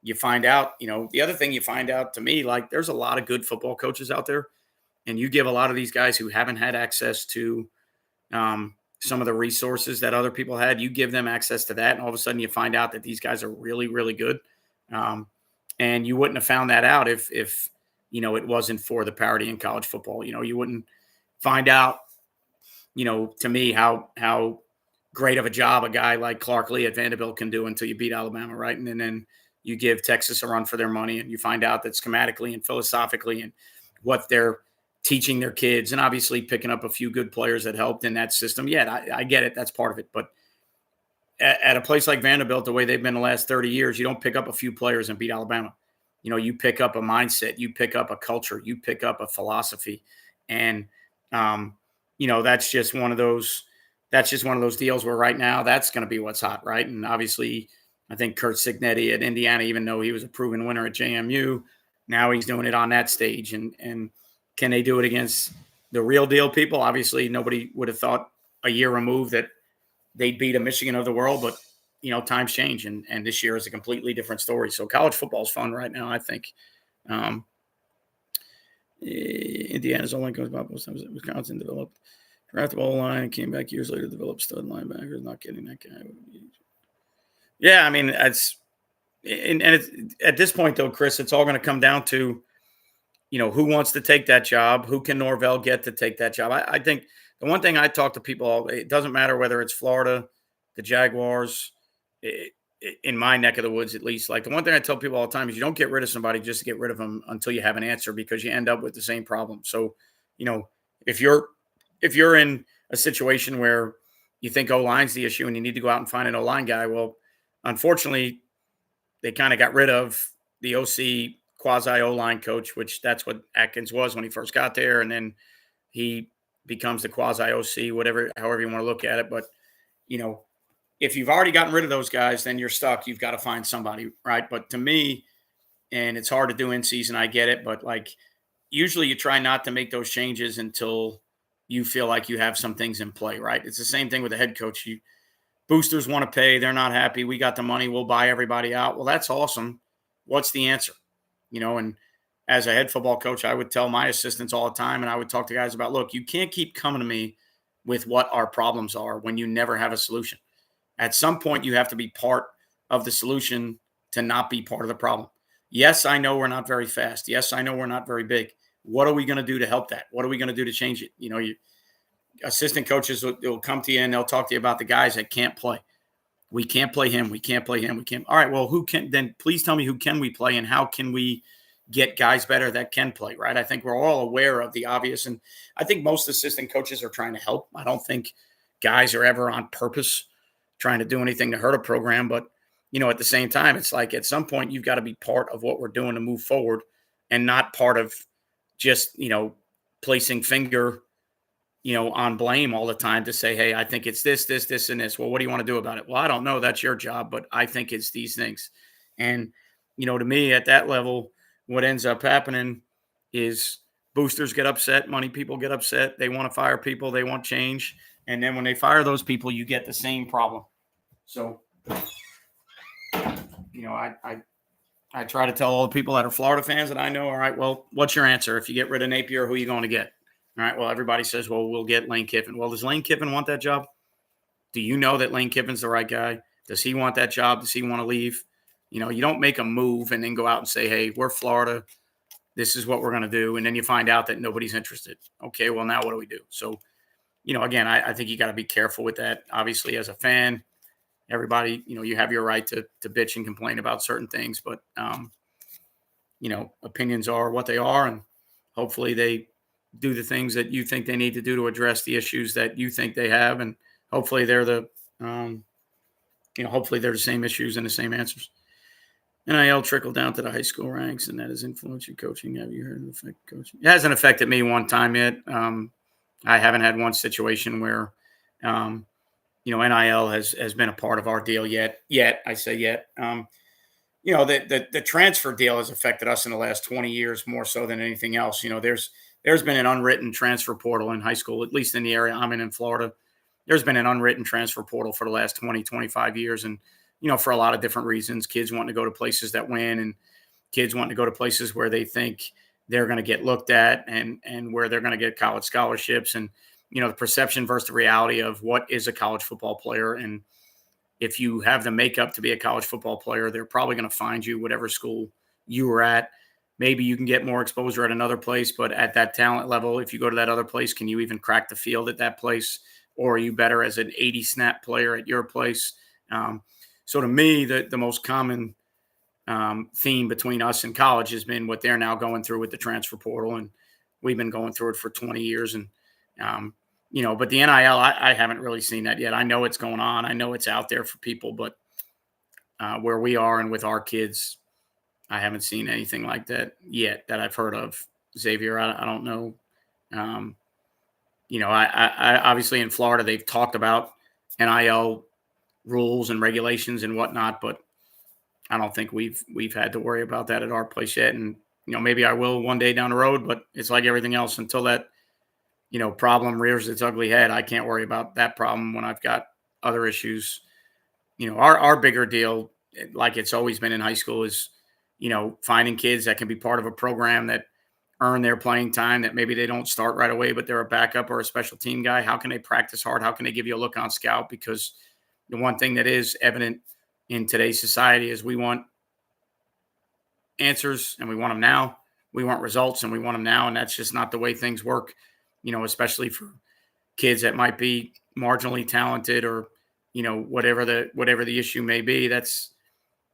S1: you find out, the other thing you find out, to me, like, there's a lot of good football coaches out there, and you give a lot of these guys who haven't had access to some of the resources that other people had, you give them access to that, and all of a sudden you find out that these guys are really, really good. And you wouldn't have found that out if it wasn't for the parity in college football. You wouldn't find out, to me, how great of a job a guy like Clark Lee at Vanderbilt can do until you beat Alabama, right? And then you give Texas a run for their money, and you find out that schematically and philosophically and what they're teaching their kids, and obviously picking up a few good players that helped in that system. Yeah, I get it. That's part of it. But at a place like Vanderbilt, the way they've been the last 30 years, you don't pick up a few players and beat Alabama. You pick up a mindset, you pick up a culture, you pick up a philosophy. And, that's just one of those deals where right now that's going to be what's hot, right? And obviously, I think Curt Cignetti at Indiana, even though he was a proven winner at JMU, now he's doing it on that stage. And can they do it against the real deal people? Obviously, nobody would have thought a year removed that they'd beat a Michigan of the world, but times change, and this year is a completely different story. So college football is fun right now, I think. Indiana's O-line comes about most times. Wisconsin developed draftable O-line, came back years later, developed stud linebackers. Not getting that guy. Yeah, I mean, it's at this point though, Chris, it's all going to come down to who wants to take that job, who can Norvell get to take that job. I think the one thing I talk to people, it doesn't matter whether it's Florida, the Jaguars, in my neck of the woods, at least. Like, the one thing I tell people all the time is you don't get rid of somebody just to get rid of them until you have an answer, because you end up with the same problem. So, if you're in a situation where you think O-line's the issue and you need to go out and find an O-line guy, well, unfortunately, they kind of got rid of the OC quasi O-line coach, which that's what Atkins was when he first got there. And then he becomes the quasi OC, however you want to look at it. But, if you've already gotten rid of those guys, then you're stuck. You've got to find somebody, right? But to me, and it's hard to do in season, I get it, but like, usually you try not to make those changes until you feel like you have some things in play, right? It's the same thing with the head coach. Boosters want to pay. They're not happy. We got the money. We'll buy everybody out. Well, that's awesome. What's the answer? And as a head football coach, I would tell my assistants all the time, and I would talk to guys about, look, you can't keep coming to me with what our problems are when you never have a solution. At some point, you have to be part of the solution to not be part of the problem. Yes, I know we're not very fast. Yes, I know we're not very big. What are we going to do to help that? What are we going to do to change it? Assistant coaches will come to you and they'll talk to you about the guys that can't play. We can't play him. We can't play him. We can't. All right, well, who can? Then please tell me, who can we play and how can we get guys better that can play, right? I think we're all aware of the obvious, and I think most assistant coaches are trying to help. I don't think guys are ever on purpose trying to do anything to hurt a program. But, at the same time, it's like at some point you've got to be part of what we're doing to move forward, and not part of just, placing finger, on blame all the time to say, hey, I think it's this, and this. Well, what do you want to do about it? Well, I don't know. That's your job, but I think it's these things. And, to me at that level, what ends up happening is boosters get upset. Money people get upset. They want to fire people. They want change. And then when they fire those people, you get the same problem. So, I try to tell all the people that are Florida fans that I know, all right, well, what's your answer? If you get rid of Napier, who are you going to get? All right, well, everybody says, well, we'll get Lane Kiffin. Well, does Lane Kiffin want that job? Do you know that Lane Kiffin's the right guy? Does he want that job? Does he want to leave? You don't make a move and then go out and say, hey, we're Florida. This is what we're going to do. And then you find out that nobody's interested. Okay, well, now what do we do? So, again, I think you got to be careful with that. Obviously, as a fan, everybody, you have your right to bitch and complain about certain things, but, opinions are what they are, and hopefully they do the things that you think they need to do to address the issues that you think they have. And hopefully they're hopefully they're the same issues and the same answers. NIL trickled down to the high school ranks, and that is influencing coaching. Have you heard of the effect of coaching? It hasn't affected me one time yet. I haven't had one situation where, NIL has been a part of our deal yet. I say yet. the transfer deal has affected us in the last 20 years more so than anything else. There's been an unwritten transfer portal in high school, at least in the area I'm in Florida. There's been an unwritten transfer portal for the last 20, 25 years. And, for a lot of different reasons, kids want to go to places that win, and kids want to go to places where they think they're going to get looked at, and where they're going to get college scholarships. And, the perception versus the reality of what is a college football player. And if you have the makeup to be a college football player, they're probably going to find you whatever school you were at. Maybe you can get more exposure at another place, but at that talent level, if you go to that other place, can you even crack the field at that place? Or are you better as an 80 snap player at your place? So to me, the most common theme between us and college has been what they're now going through with the transfer portal. And we've been going through it for 20 years. And, but the NIL, I haven't really seen that yet. I know it's going on. I know it's out there for people, but where we are and with our kids, I haven't seen anything like that yet that I've heard of. Xavier, I don't know. I obviously in Florida, they've talked about NIL rules and regulations and whatnot, but I don't think we've had to worry about that at our place yet. And, maybe I will one day down the road, but it's like everything else until that, problem rears its ugly head. I can't worry about that problem when I've got other issues. Our bigger deal, like it's always been in high school, is, finding kids that can be part of a program that earn their playing time, that maybe they don't start right away, but they're a backup or a special team guy. How can they practice hard? How can they give you a look on scout? Because the one thing that is evident in today's society is we want answers and we want them now. We want results and we want them now. And that's just not the way things work, especially for kids that might be marginally talented or, whatever the issue may be.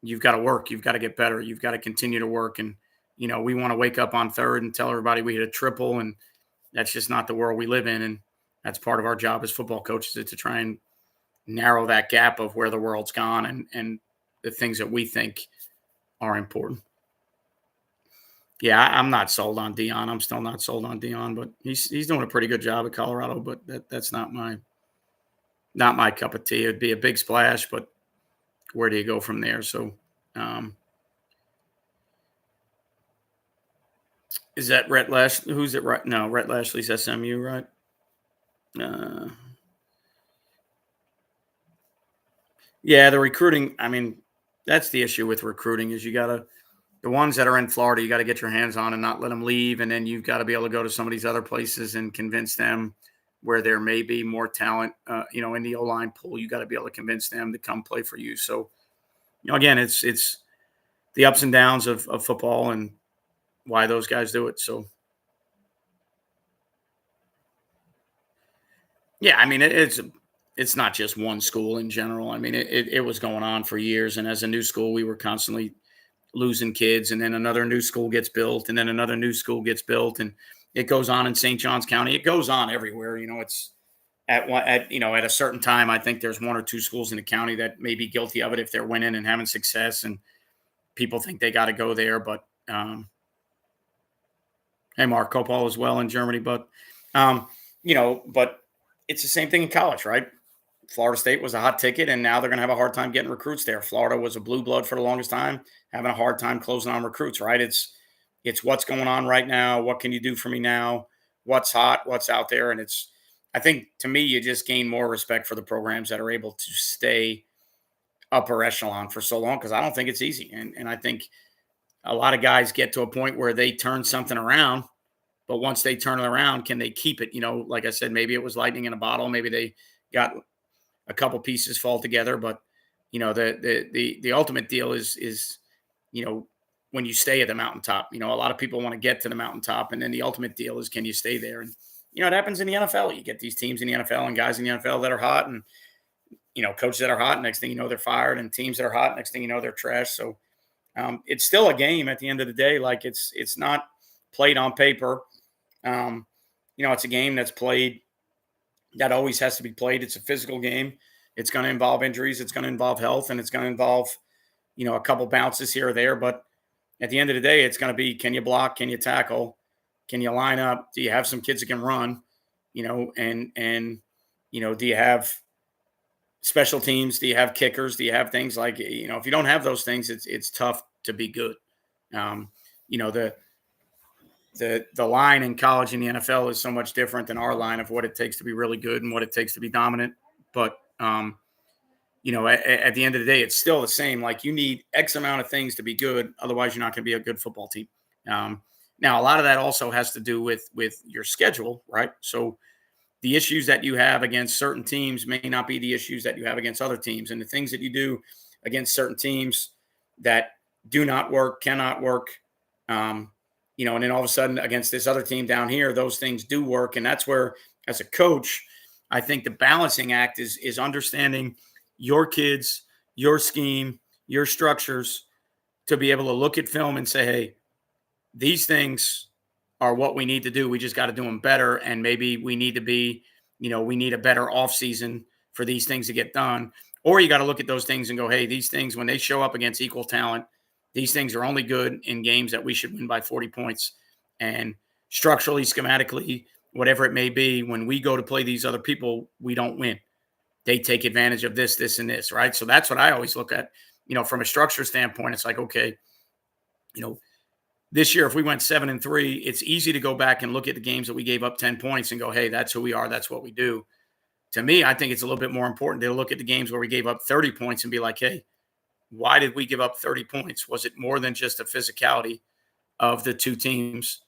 S1: You've got to work. You've got to get better. You've got to continue to work. And, we want to wake up on third and tell everybody we hit a triple. And that's just not the world we live in. And that's part of our job as football coaches, is to try and narrow that gap of where the world's gone and the things that we think are important. Yeah, I'm not sold on Deion. I'm still not sold on Deion, but he's doing a pretty good job at Colorado. But that's not my cup of tea. It'd be a big splash, but where do you go from there? So, is that Rhett Lashley? Who's it? Right? No, Rhett Lashley's SMU, right? Yeah, the recruiting. I mean, that's the issue with recruiting is the ones that are in Florida, you got to get your hands on and not let them leave. And then you've got to be able to go to some of these other places and convince them where there may be more talent, in the O-line pool. You got to be able to convince them to come play for you. So, again, it's the ups and downs of football and why those guys do it. So, yeah, I mean, it's not just one school in general. I mean, it was going on for years. And as a new school, we were constantly losing kids, and then another new school gets built, and then another new school gets built, and it goes on in St. Johns County. It goes on everywhere. It's at a certain time, I think there's one or two schools in the county that may be guilty of it if they're winning and having success, and people think they got to go there. But hey, Mark Kopal as well in Germany, but but it's the same thing in college, right? Florida State was a hot ticket, and now they're going to have a hard time getting recruits there. Florida was a blue blood for the longest time, having a hard time closing on recruits, right? It's what's going on right now. What can you do for me now? What's hot? What's out there? And I think to me, you just gain more respect for the programs that are able to stay upper echelon for so long, because I don't think it's easy. And I think a lot of guys get to a point where they turn something around, but once they turn it around, can they keep it? Like I said, maybe it was lightning in a bottle. Maybe they got a couple pieces fall together, but the ultimate deal is when you stay at the mountaintop. A lot of people want to get to the mountaintop, and then the ultimate deal is, can you stay there? And it happens in the NFL. You get these teams in the NFL and guys in the NFL that are hot, and coaches that are hot. Next thing you know, they're fired, and teams that are hot. Next thing you know, they're trash. So it's still a game at the end of the day. Like it's not played on paper. It's a game that's played. That always has to be played. It's a physical game. It's going to involve injuries. It's going to involve health, and it's going to involve, a couple bounces here or there. But at the end of the day, it's going to be, can you block? Can you tackle? Can you line up? Do you have some kids that can run? And do you have special teams? Do you have kickers? Do you have things like, if you don't have those things, it's tough to be good. Um, you know, the line in college and the NFL is so much different than our line of what it takes to be really good and what it takes to be dominant. But at the end of the day, it's still the same. Like, you need X amount of things to be good, otherwise you're not going to be a good football team. Now, a lot of that also has to do with your schedule, right? So the issues that you have against certain teams may not be the issues that you have against other teams, and the things that you do against certain teams that do not work, cannot work. And then all of a sudden against this other team down here, those things do work. And that's where, as a coach, I think the balancing act is understanding your kids, your scheme, your structures, to be able to look at film and say, hey, these things are what we need to do. We just got to do them better. And maybe we need to be, we need a better offseason for these things to get done. Or you got to look at those things and go, hey, these things, when they show up against equal talent, these things are only good in games that we should win by 40 points. And structurally, schematically, whatever it may be, when we go to play these other people, we don't win. They take advantage of this, this, and this, right? So that's what I always look at. From a structure standpoint, it's like, okay, this year, if we went 7-3, it's easy to go back and look at the games that we gave up 10 points and go, hey, that's who we are. That's what we do. To me, I think it's a little bit more important to look at the games where we gave up 30 points and be like, hey, why did we give up 30 points? Was it more than just the physicality of the two teams,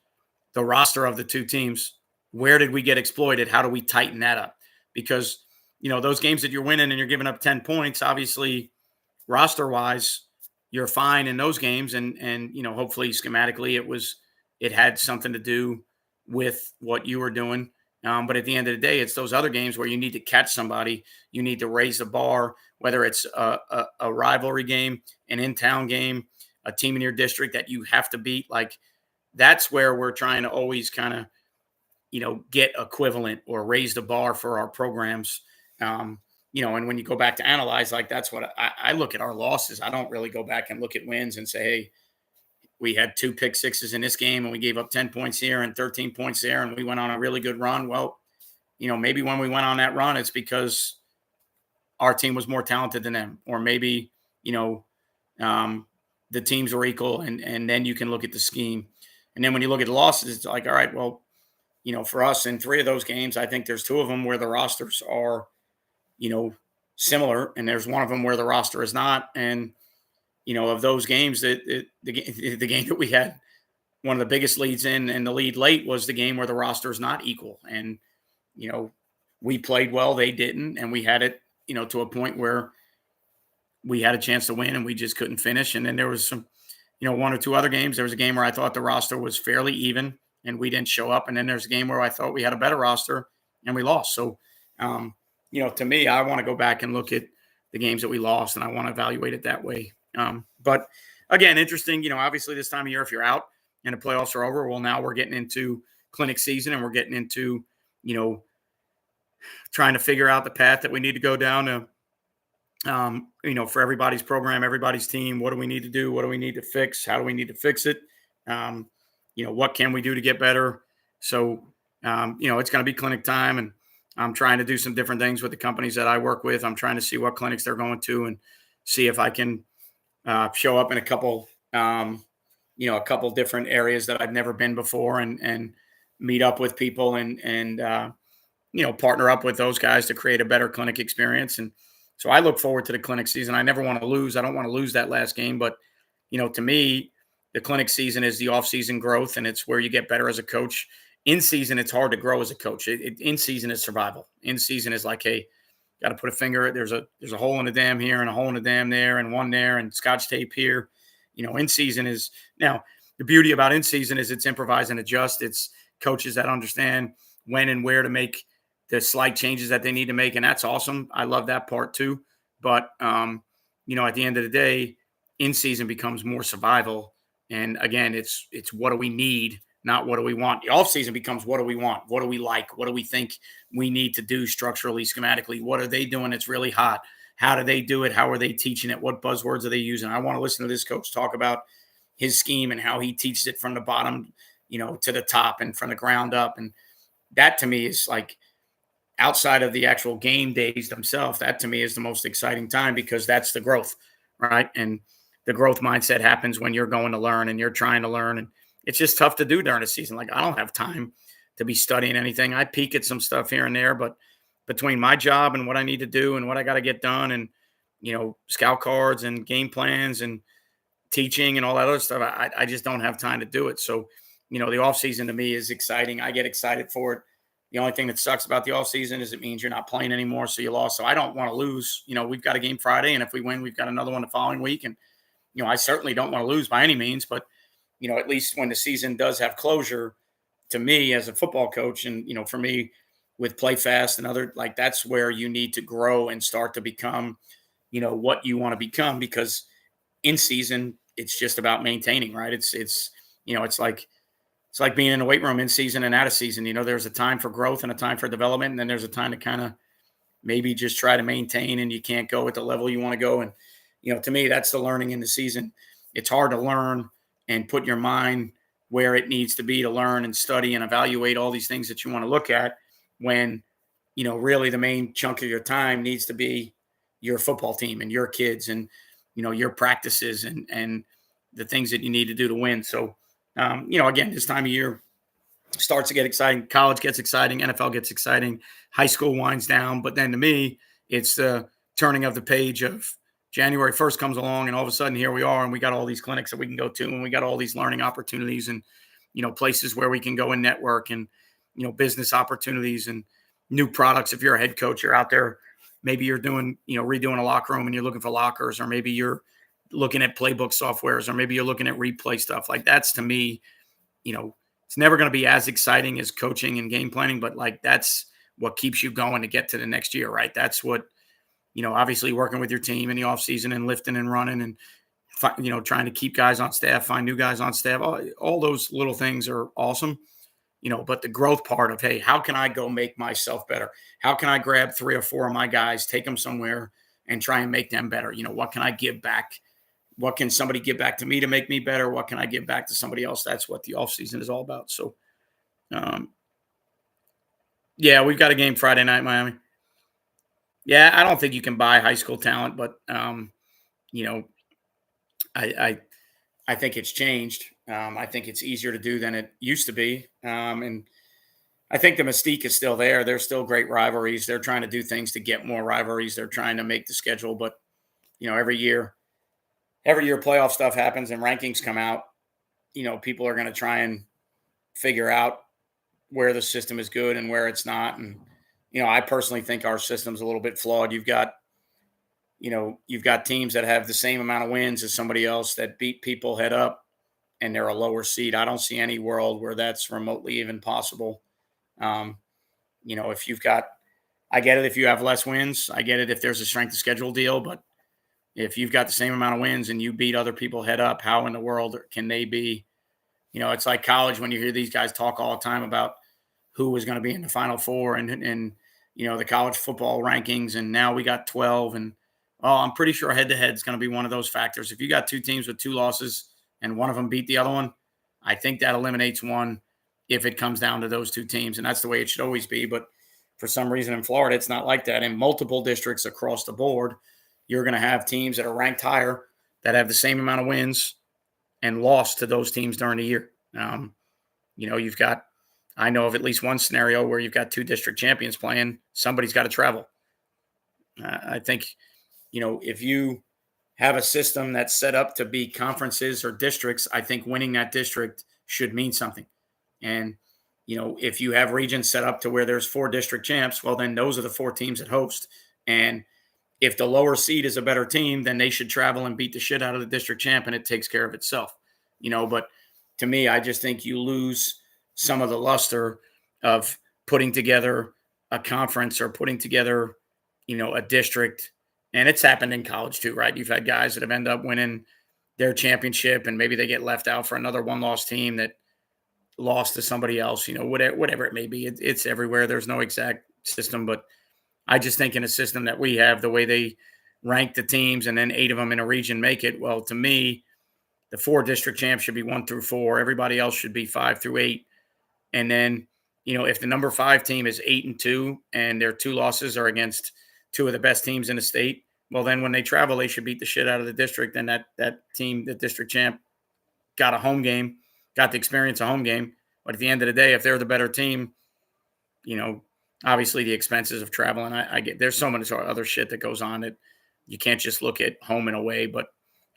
S1: the roster of the two teams? Where did we get exploited? How do we tighten that up? Because, those games that you're winning and you're giving up 10 points, obviously, roster-wise, you're fine in those games. And hopefully schematically it had something to do with what you were doing. But at the end of the day, it's those other games where you need to catch somebody. You need to raise the bar, whether it's a rivalry game, an in-town game, a team in your district that you have to beat. Like, that's where we're trying to always kind of, get equivalent or raise the bar for our programs. And when you go back to analyze, like, that's what I look at our losses. I don't really go back and look at wins and say, hey, we had 2 pick sixes in this game and we gave up 10 points here and 13 points there, and we went on a really good run. Well, maybe when we went on that run, it's because our team was more talented than them, or maybe, the teams were equal, and then you can look at the scheme. And then when you look at the losses, it's like, all right, well, for us in 3 of those games, I think there's 2 of them where the rosters are, similar, and there's 1 of them where the roster is not. And, of those games, the game that we had one of the biggest leads in, and the lead late, was the game where the roster is not equal. And, we played well, they didn't. And we had it, to a point where we had a chance to win and we just couldn't finish. And then there was some, 1 or 2 other games. There was a game where I thought the roster was fairly even and we didn't show up. And then there's a game where I thought we had a better roster and we lost. So, to me, I want to go back and look at the games that we lost, and I want to evaluate it that way. But again, interesting, obviously this time of year, if you're out and the playoffs are over, well, now we're getting into clinic season, and we're getting into, trying to figure out the path that we need to go down to, for everybody's program, everybody's team. What do we need to do? What do we need to fix? How do we need to fix it? What can we do to get better? So, it's going to be clinic time, and I'm trying to do some different things with the companies that I work with. I'm trying to see what clinics they're going to and see if I can show up in a couple different areas that I've never been before, and meet up with people and partner up with those guys to create a better clinic experience. And so I look forward to the clinic season. I never want to lose. I don't want to lose that last game, but to me, the clinic season is the off-season growth, and it's where you get better as a coach. In season, it's hard to grow as a coach. In season is survival. In season is like, hey, got to put a finger. There's a hole in the dam here, and a hole in the dam there, and one there, and Scotch tape here. In season is, now the beauty about in season is it's improvise and adjust. It's coaches that understand when and where to make the slight changes that they need to make, and that's awesome. I love that part too. But at the end of the day, in season becomes more survival. And again, it's what do we need, not what do we want. The offseason becomes what do we want? What do we like? What do we think we need to do structurally, schematically? What are they doing that's really hot? How do they do it? How are they teaching it? What buzzwords are they using? I want to listen to this coach talk about his scheme and how he teaches it from the bottom, to the top and from the ground up. And that to me is like, outside of the actual game days themselves, that to me is the most exciting time because that's the growth, right? And the growth mindset happens when you're going to learn and you're trying to learn. And it's just tough to do during the season. Like, I don't have time to be studying anything. I peek at some stuff here and there, but between my job and what I need to do and what I got to get done and, scout cards and game plans and teaching and all that other stuff, I just don't have time to do it. So, the off season to me is exciting. I get excited for it. The only thing that sucks about the off season is it means you're not playing anymore. So you lost. So I don't want to lose. We've got a game Friday, and if we win, we've got another one the following week. And, I certainly don't want to lose by any means, but, at least when the season does have closure, to me as a football coach, and, for me with Play Fast and other, like, that's where you need to grow and start to become, what you want to become, because in season, it's just about maintaining, right? It's like being in a weight room in season and out of season. There's a time for growth and a time for development. And then there's a time to kind of maybe just try to maintain, and you can't go at the level you want to go. And, to me, that's the learning in the season. It's hard to learn and put your mind where it needs to be to learn and study and evaluate all these things that you want to look at when, really the main chunk of your time needs to be your football team and your kids and, your practices and the things that you need to do to win. So, again, this time of year starts to get exciting. College gets exciting. NFL gets exciting. High school winds down. But then to me, it's the turning of the page of January 1st comes along, and all of a sudden here we are, and we got all these clinics that we can go to, and we got all these learning opportunities and, places where we can go and network and, business opportunities and new products. If you're a head coach, you're out there, maybe you're doing, redoing a locker room and you're looking for lockers, or maybe you're looking at playbook softwares, or maybe you're looking at replay stuff. Like, that's to me, it's never going to be as exciting as coaching and game planning, but like, that's what keeps you going to get to the next year, right? That's what, obviously working with your team in the off season and lifting and running and, trying to keep guys on staff, find new guys on staff, all those little things are awesome. But the growth part of, hey, how can I go make myself better? How can I grab 3 or 4 of my guys, take them somewhere and try and make them better? What can I give back? What can somebody give back to me to make me better? What can I give back to somebody else? That's what the offseason is all about. So, yeah, we've got a game Friday night, Miami. Yeah, I don't think you can buy high school talent, but, you know, I think it's changed. I think it's easier to do than it used to be. And I think the mystique is still there. There's still great rivalries. They're trying to do things to get more rivalries. They're trying to make the schedule, but, every year playoff stuff happens and rankings come out, people are going to try and figure out where the system is good and where it's not. And, I personally think our system's a little bit flawed. You've got teams that have the same amount of wins as somebody else that beat people head up and they're a lower seed. I don't see any world where that's remotely even possible. If you've got, I get it if you have less wins. I get it if there's a strength of schedule deal, but if you've got the same amount of wins and you beat other people head up, how in the world can they be? It's like college when you hear these guys talk all the time about who was going to be in the Final Four and the college football rankings, and now we got 12. And I'm pretty sure head-to-head is going to be one of those factors. If you got 2 teams with 2 losses and one of them beat the other one, I think that eliminates one if it comes down to those 2 teams, and that's the way it should always be. But for some reason in Florida, it's not like that. In multiple districts across the board, you're going to have teams that are ranked higher that have the same amount of wins and lost to those teams during the year. You've got, I know of at least one scenario where you've got 2 district champions playing. Somebody's got to travel. I think, if you have a system that's set up to be conferences or districts, I think winning that district should mean something. And, if you have regions set up to where there's 4 district champs, well, then those are the 4 teams that host. And if the lower seed is a better team, then they should travel and beat the shit out of the district champ, and it takes care of itself. But to me, I just think you lose some of the luster of putting together a conference or putting together, a district. And it's happened in college too, right? You've had guys that have ended up winning their championship and maybe they get left out for another 1-loss team that lost to somebody else, whatever it may be. It's everywhere. There's no exact system, but I just think in a system that we have, the way they rank the teams and then 8 of them in a region make it, well, to me, the 4 district champs should be 1 through 4. Everybody else should be 5 through 8. And then if the number 5 team is 8-2 and their 2 losses are against 2 of the best teams in the state, well, then when they travel, they should beat the shit out of the district. And that team, the district champ, got a home game, got to experience a home game. But at the end of the day, if they're the better team, obviously the expenses of traveling, I get, there's so much other shit that goes on that you can't just look at home and away. But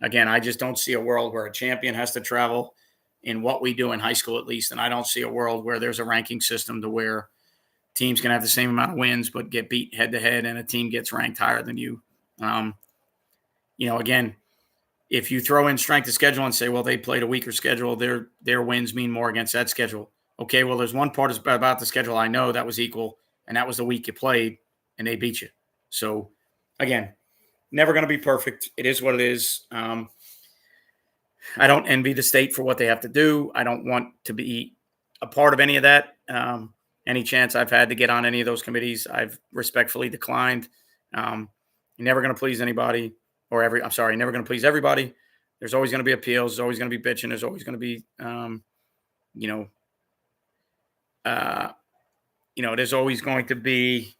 S1: again, I just don't see a world where a champion has to travel in what we do in high school, at least. And I don't see a world where there's a ranking system to where teams can have the same amount of wins, but get beat head to head and a team gets ranked higher than you. Again, if you throw in strength of schedule and say, well, they played a weaker schedule, their wins mean more against that schedule. Okay, well, there's one part about the schedule I know that was equal, and that was the week you played, and they beat you. So, again, never going to be perfect. It is what it is. I don't envy the state for what they have to do. I don't want to be a part of any of that. Any chance I've had to get on any of those committees, I've respectfully declined. You're never going to please anybody never going to please everybody. There's always going to be appeals. There's always going to be bitching. There's always going to be, there's always going to be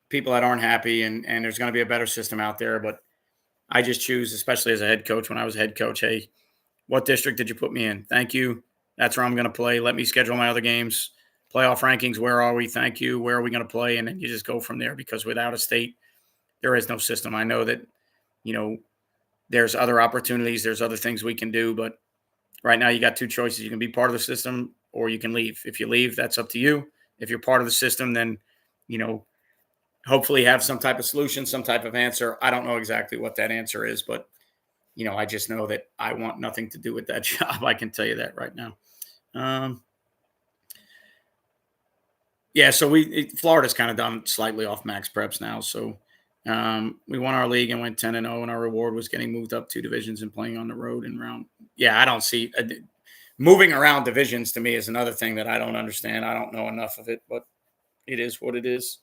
S1: people that aren't happy, and there's going to be a better system out there. But I just choose, especially as a head coach, when I was a head coach, hey, what district did you put me in? Thank you. That's where I'm going to play. Let me schedule my other games. Playoff rankings, where are we? Thank you. Where are we going to play? And then you just go from there, because without a state, there is no system. I know that, there's other opportunities. There's other things we can do. But right now you got 2 choices. You can be part of the system or you can leave. If you leave, that's up to you. If you're part of the system, then, hopefully have some type of solution, some type of answer. I don't know exactly what that answer is, but, I just know that I want nothing to do with that job. I can tell you that right now. So Florida's kind of done slightly off max preps now. So we won our league and went 10-0, and our reward was getting moved up 2 divisions and playing on the road in round. Yeah, I don't see moving around divisions. To me, is another thing that I don't understand. I don't know enough of it, but it is what it is.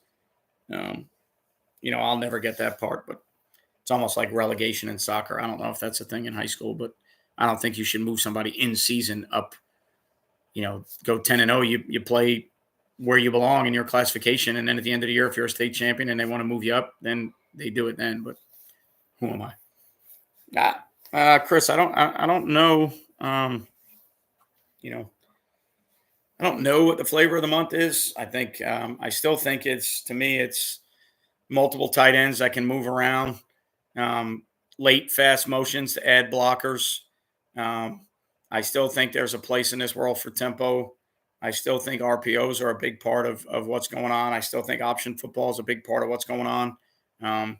S1: I'll never get that part, but it's almost like relegation in soccer. I don't know if that's a thing in high school, but I don't think you should move somebody in season up. Go 10-0. You play where you belong in your classification, and then at the end of the year, if you're a state champion and they want to move you up, then they do it then. But who am I? Chris, I don't know. I don't know what the flavor of the month is. I think I still think it's multiple tight ends that can move around, late fast motions to add blockers. I still think there's a place in this world for tempo. I still think RPOs are a big part of what's going on. I still think option football is a big part of what's going on. As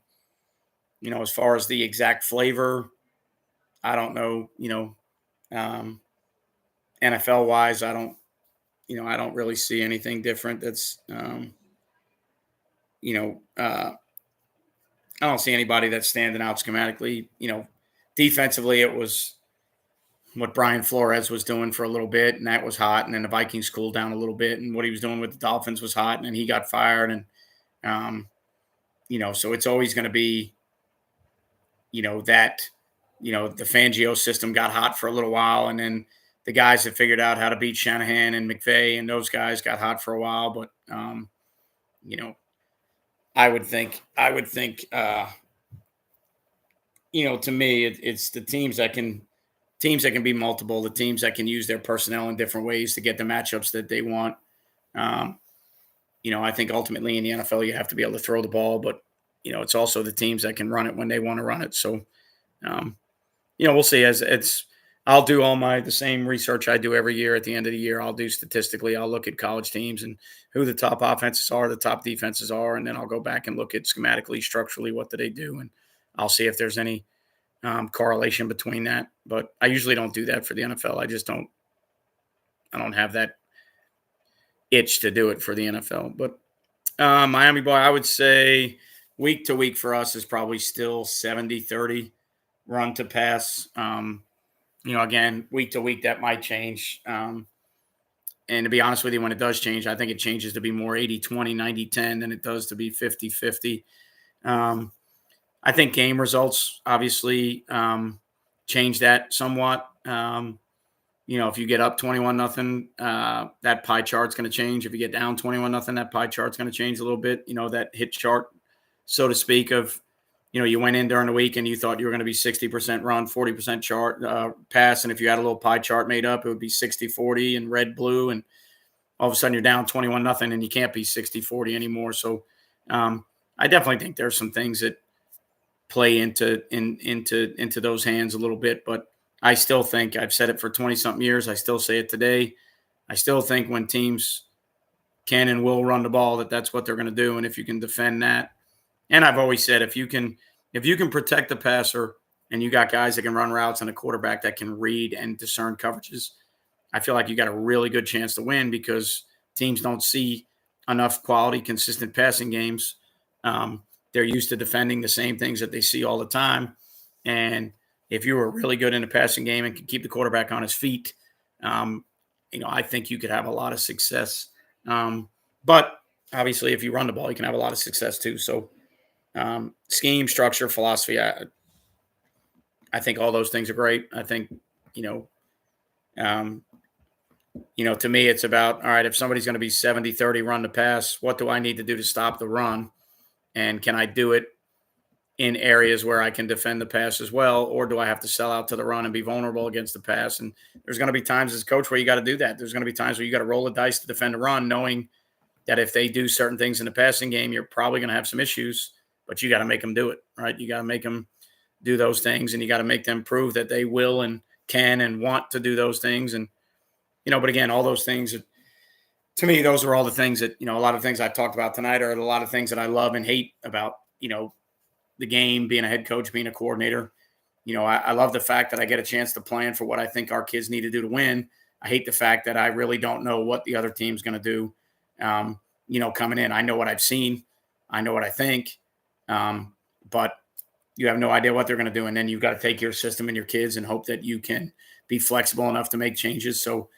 S1: far as the exact flavor, I don't know, NFL wise, I don't really see anything different. That's, I don't see anybody that's standing out schematically. Defensively, it was what Brian Flores was doing for a little bit, and that was hot. And then the Vikings cooled down a little bit, and what he was doing with the Dolphins was hot, and then he got fired. And, so it's always going to be, the Fangio system got hot for a little while, and then the guys that figured out how to beat Shanahan and McVay and those guys got hot for a while. But, I would think, to me, it's the teams that can be multiple, the teams that can use their personnel in different ways to get the matchups that they want. I think ultimately in the NFL, you have to be able to throw the ball, but, it's also the teams that can run it when they want to run it. So, we'll see. I'll do the same research I do every year. At the end of the year, I'll do statistically. I'll look at college teams and who the top offenses are, the top defenses are, and then I'll go back and look at schematically, structurally, what do they do, and I'll see if there's any correlation between that. But I usually don't do that for the NFL. I don't have that itch to do it for the NFL. But Miami boy, I would say week to week for us is probably still 70-30 run to pass. Again, week to week, that might change. And to be honest with you, when it does change, I think it changes to be more 80-20, 90-10 than it does to be 50-50. I think game results obviously change that somewhat. if you get up 21-0, that pie chart's going to change. If you get down 21-0, that pie chart's going to change a little bit. That hit chart, so to speak, of, you went in during the week and you thought you were going to be 60% run, 40% chart pass. And if you had a little pie chart made up, it would be 60-40 and red, blue. And all of a sudden you're down 21-0 and you can't be 60-40 anymore. So I definitely think there's some things that play into those hands a little bit, but I still think, I've said it for 20-something years, I still say it today, I still think when teams can and will run the ball, that's what they're going to do. And if you can defend that, and I've always said, if you can protect the passer and you got guys that can run routes and a quarterback that can read and discern coverages, I feel like you got a really good chance to win, because teams don't see enough quality, consistent passing games. They're used to defending the same things that they see all the time. And if you were really good in a passing game and can keep the quarterback on his feet, I think you could have a lot of success. But obviously, if you run the ball, you can have a lot of success too. So scheme, structure, philosophy, I think all those things are great. I think, to me, it's about, all right, if somebody's going to be 70-30 run to pass, what do I need to do to stop the run? And can I do it in areas where I can defend the pass as well? Or do I have to sell out to the run and be vulnerable against the pass? And there's going to be times as a coach where you got to do that. There's going to be times where you got to roll the dice to defend a run, knowing that if they do certain things in the passing game, you're probably going to have some issues, but you got to make them do it, right? You got to make them do those things, and you got to make them prove that they will and can and want to do those things. And, but again, all those things, to me, those are all the things that, a lot of things I've talked about tonight are a lot of things that I love and hate about, the game, being a head coach, being a coordinator. I love the fact that I get a chance to plan for what I think our kids need to do to win. I hate the fact that I really don't know what the other team's going to do, coming in. I know what I've seen. I know what I think. But you have no idea what they're going to do. And then you've got to take your system and your kids and hope that you can be flexible enough to make changes. So,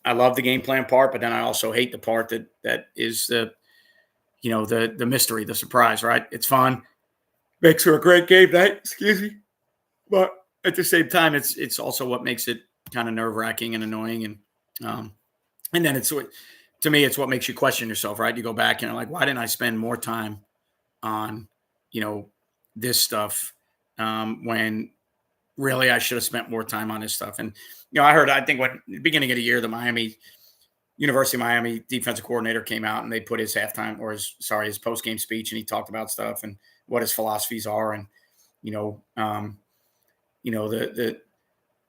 S1: I love the game plan part, but then I also hate the part that is the mystery, the surprise, right? It's fun. Makes for a great game night, excuse me. But at the same time, it's also what makes it kind of nerve-wracking and annoying. And then to me, it's what makes you question yourself, right? You go back and you're like, why didn't I spend more time on, this stuff when really I should have spent more time on this stuff? And, I think when the beginning of the year, the University of Miami defensive coordinator came out and they put his his post-game speech, and he talked about stuff and what his philosophies are. And,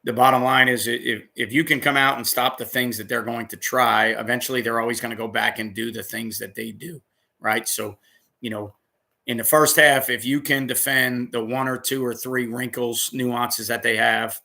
S1: the bottom line is, if you can come out and stop the things that they're going to try, eventually they're always going to go back and do the things that they do. Right. So, in the first half, if you can defend the one or two or three wrinkles, nuances that they have,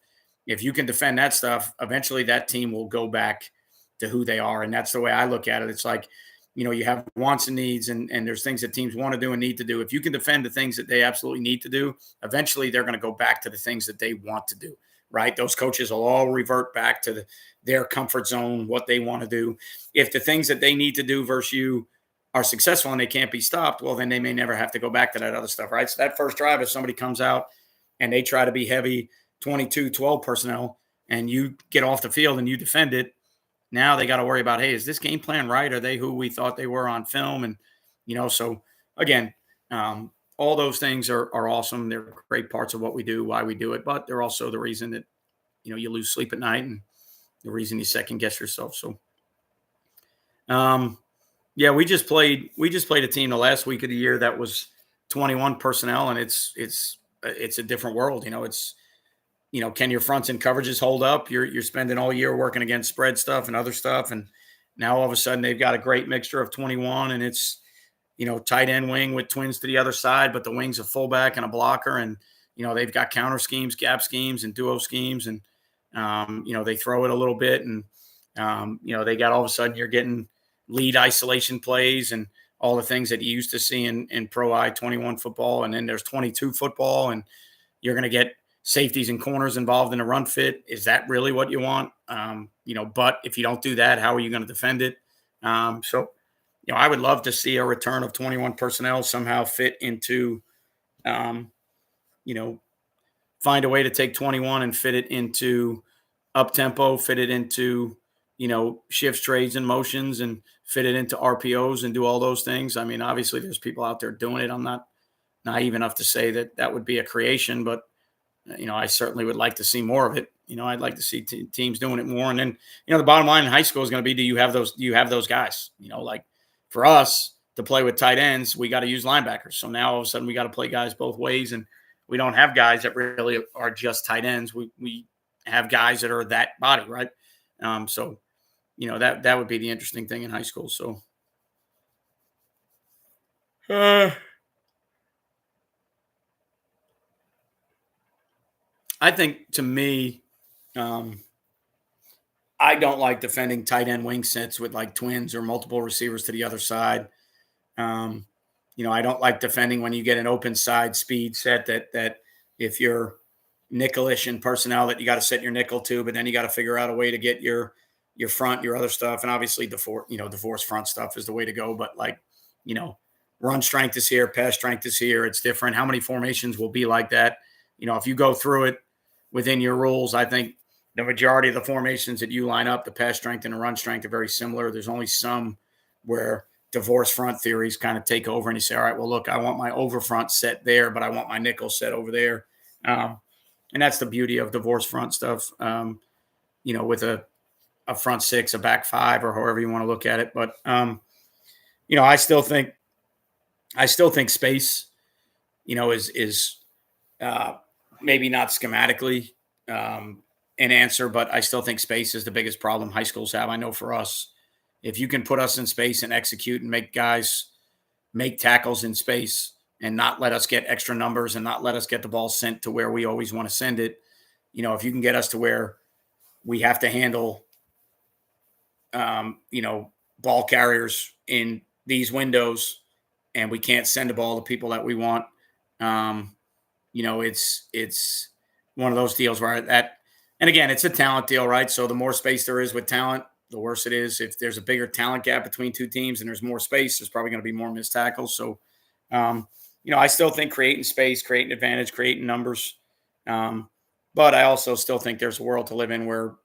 S1: if you can defend that stuff, eventually that team will go back to who they are. And that's the way I look at it. It's like, you have wants and needs, and there's things that teams want to do and need to do. If you can defend the things that they absolutely need to do, eventually they're going to go back to the things that they want to do, right? Those coaches will all revert back to their comfort zone, what they want to do. If the things that they need to do versus you are successful and they can't be stopped, well, then they may never have to go back to that other stuff, right? So that first drive, if somebody comes out and they try to be heavy 22-12 personnel and you get off the field and you defend it, now they got to worry about, hey, is this game plan right? Are they who we thought they were on film? And, so again, all those things are awesome. They're great parts of what we do, why we do it, but they're also the reason that, you lose sleep at night and the reason you second guess yourself. So, yeah, we just played a team the last week of the year that was 21 personnel, and it's a different world. It's, can your fronts and coverages hold up? You're spending all year working against spread stuff and other stuff, and now all of a sudden they've got a great mixture of 21, and it's, tight end wing with twins to the other side, but the wing's a fullback and a blocker, and they've got counter schemes, gap schemes, and duo schemes, and they throw it a little bit, and they got, all of a sudden you're getting lead isolation plays and all the things that you used to see in Pro I-21 football. And then there's 22 football, and you're going to get safeties and corners involved in a run fit. Is that really what you want? But if you don't do that, how are you going to defend it? So I would love to see a return of 21 personnel somehow fit into, find a way to take 21 and fit it into up tempo, fit it into, shifts, trades, and motions, and fit it into RPOs and do all those things. I mean, obviously, there's people out there doing it. I'm not naive enough to say that that would be a creation, but I certainly would like to see more of it. I'd like to see teams doing it more. And then, the bottom line in high school is going to be: do you have those? Do you have those guys? Like for us to play with tight ends, we got to use linebackers. So now all of a sudden we got to play guys both ways, and we don't have guys that really are just tight ends. We have guys that are that body, right? So that would be the interesting thing in high school. So. I think to me, um, I don't like defending tight end wing sets with like twins or multiple receivers to the other side. Um, I don't like defending when you get an open side speed set that if you're nickelish in personnel that you got to set your nickel to, but then you got to figure out a way to get your front, your other stuff, and obviously divorce front stuff is the way to go. But like, run strength is here, pass strength is here. It's different. How many formations will be like that? If you go through it within your rules, I think the majority of the formations that you line up, the pass strength and the run strength are very similar. There's only some where divorce front theories kind of take over and you say, all right, well, look, I want my over front set there, but I want my nickel set over there. And that's the beauty of divorce front stuff, with a front six, a back five, or however you want to look at it. But, I still think space, is maybe not schematically an answer, but I still think space is the biggest problem high schools have. I know for us, if you can put us in space and execute and make guys make tackles in space and not let us get extra numbers and not let us get the ball sent to where we always want to send it, if you can get us to where we have to handle, ball carriers in these windows and we can't send the ball to people that we want, it's one of those deals where and again, it's a talent deal, right? So the more space there is with talent, the worse it is. If there's a bigger talent gap between two teams and there's more space, there's probably going to be more missed tackles. So, I still think creating space, creating advantage, creating numbers. But I also still think there's a world to live in where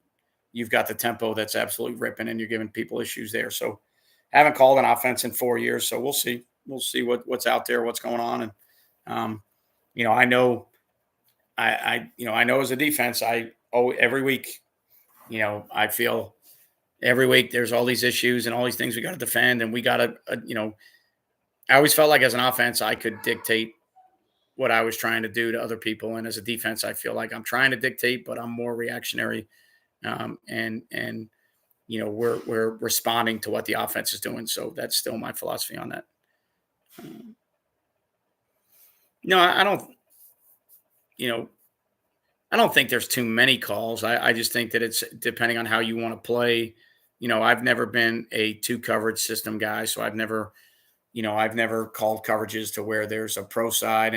S1: you've got the tempo that's absolutely ripping and you're giving people issues there. So haven't called an offense in 4 years. So we'll see. We'll see what's out there, what's going on. And, I know I know as a defense, every week, I feel every week there's all these issues and all these things we got to defend, and we got to, I always felt like as an offense, I could dictate what I was trying to do to other people, and as a defense, I feel like I'm trying to dictate, but I'm more reactionary, and we're responding to what the offense is doing. So that's still my philosophy on that. No, I don't. You know, I don't think there's too many calls. I just think that it's depending on how you want to play. I've never been a two coverage system guy, so I've never called coverages to where there's a pro side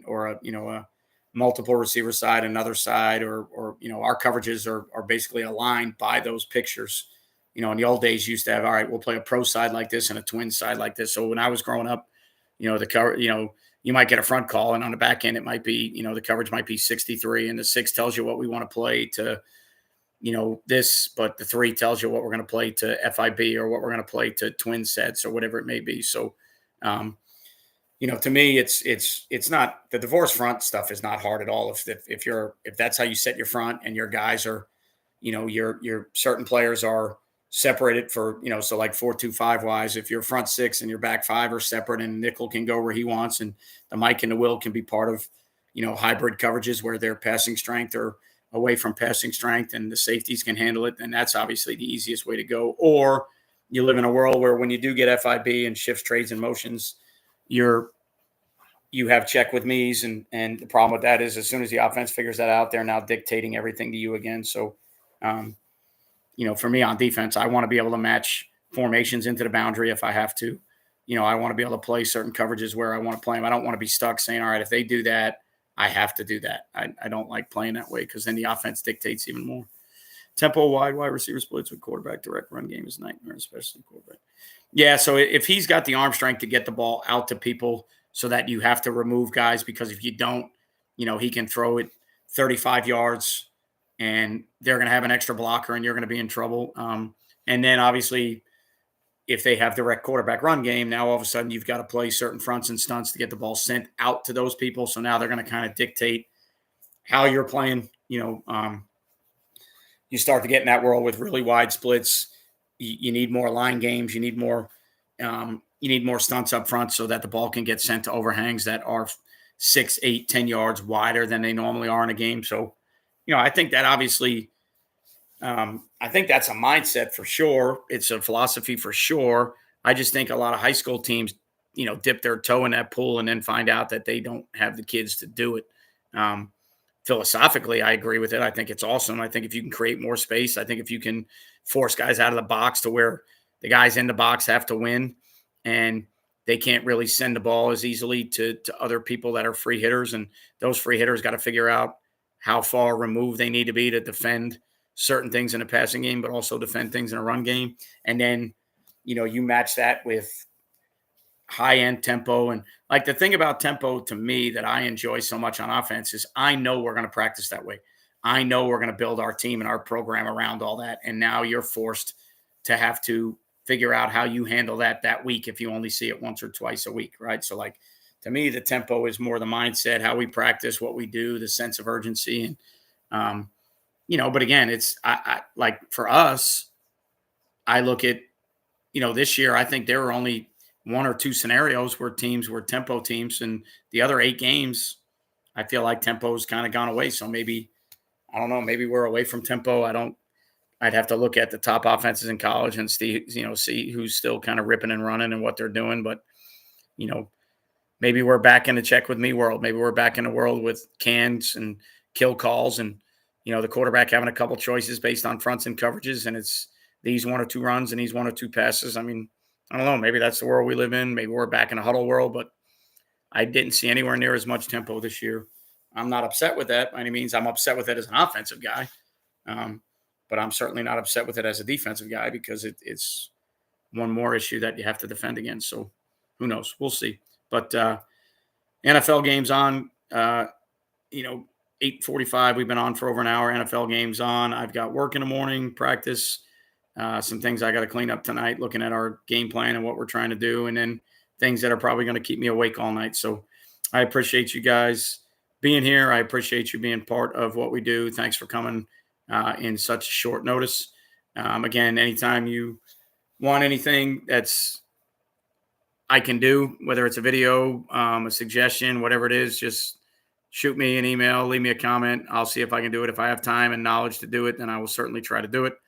S1: or a multiple receiver side, another side, or our coverages are basically aligned by those pictures. In the old days, you used to have, all right, we'll play a pro side like this and a twin side like this. So when I was growing up, the cover, you might get a front call, and on the back end, it might be, the coverage might be 63, and the 6 tells you what we want to play to, this, but the 3 tells you what we're going to play to FIB or what we're going to play to twin sets or whatever it may be. So, to me, it's not, the divorce front stuff is not hard at all. If that's how you set your front and your guys are, your certain players are separated for, so like 4-2-5 wise, if your front 6 and your back 5 are separate and nickel can go where he wants, and the Mike and the Will can be part of, hybrid coverages where they're passing strength or away from passing strength and the safeties can handle it, then that's obviously the easiest way to go. Or you live in a world where when you do get FIB and shifts, trades, and motions, you have check with me's, and the problem with that is as soon as the offense figures that out, they're now dictating everything to you again. So, for me on defense, I want to be able to match formations into the boundary if I have to. I want to be able to play certain coverages where I want to play them. I don't want to be stuck saying, all right, if they do that, I have to do that. I don't like playing that way because then the offense dictates even more. Tempo wide receiver splits with quarterback direct run game is a nightmare, especially quarterback. Yeah, so if he's got the arm strength to get the ball out to people so that you have to remove guys, because if you don't, he can throw it 35 yards and they're going to have an extra blocker and you're going to be in trouble. And then obviously, if they have direct quarterback run game, now all of a sudden you've got to play certain fronts and stunts to get the ball sent out to those people. So now they're going to kind of dictate how you're playing. You start to get in that world with really wide splits. You need more line games. You need more stunts up front so that the ball can get sent to overhangs that are 6, 8, 10 yards wider than they normally are in a game. So, I think that obviously, I think that's a mindset for sure. It's a philosophy for sure. I just think a lot of high school teams, dip their toe in that pool and then find out that they don't have the kids to do it. Philosophically, I agree with it. I think it's awesome. I think if you can create more space, I think if you can force guys out of the box to where the guys in the box have to win and they can't really send the ball as easily to other people that are free hitters. And those free hitters got to figure out how far removed they need to be to defend certain things in a passing game, but also defend things in a run game. And then, you match that with high-end tempo. And like the thing about tempo to me that I enjoy so much on offense is I know we're going to practice that way. I know we're going to build our team and our program around all that. And now you're forced to have to figure out how you handle that week if you only see it once or twice a week, right? So like to me, the tempo is more the mindset, how we practice, what we do, the sense of urgency. And, but again, it's I like for us, I look at, this year, I think there were only 1 or 2 scenarios where teams were tempo teams, and the other 8 games, I feel like tempo's kind of gone away. So maybe, I don't know, maybe we're away from tempo. I'd have to look at the top offenses in college and see who's still kind of ripping and running and what they're doing. But, maybe we're back in the check with me world. Maybe we're back in the world with cans and kill calls and, the quarterback having a couple choices based on fronts and coverages. And it's these 1 or 2 runs and these 1 or 2 passes. I mean, I don't know. Maybe that's the world we live in. Maybe we're back in a huddle world, but I didn't see anywhere near as much tempo this year. I'm not upset with that by any means. I'm upset with it as an offensive guy. But I'm certainly not upset with it as a defensive guy because it's one more issue that you have to defend against. So who knows? We'll see. But NFL games on, 8:45. We've been on for over an hour. NFL games on. I've got work in the morning, practice, some things I got to clean up tonight, looking at our game plan and what we're trying to do, and then things that are probably going to keep me awake all night. So I appreciate you guys being here. I appreciate you being part of what we do. Thanks for coming in such short notice. Again, anytime you want anything that's I can do, whether it's a video, a suggestion, whatever it is, just shoot me an email, leave me a comment. I'll see if I can do it. If I have time and knowledge to do it, then I will certainly try to do it.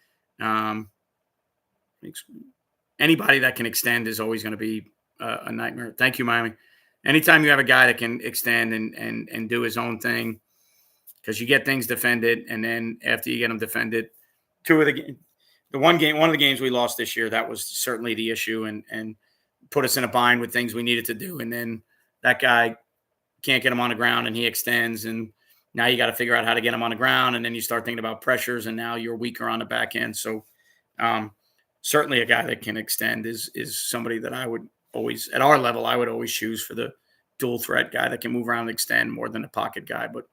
S1: Anybody that can extend is always going to be a nightmare. Thank you, Miami. Anytime you have a guy that can extend and do his own thing, because you get things defended, and then after you get them defended, one of the games we lost this year, that was certainly the issue and put us in a bind with things we needed to do. And then that guy can't get him on the ground and he extends, and now you got to figure out how to get him on the ground. And then you start thinking about pressures, and now you're weaker on the back end. So certainly a guy that can extend is somebody that I would always, at our level, I would always choose for the dual threat guy that can move around and extend more than a pocket guy. But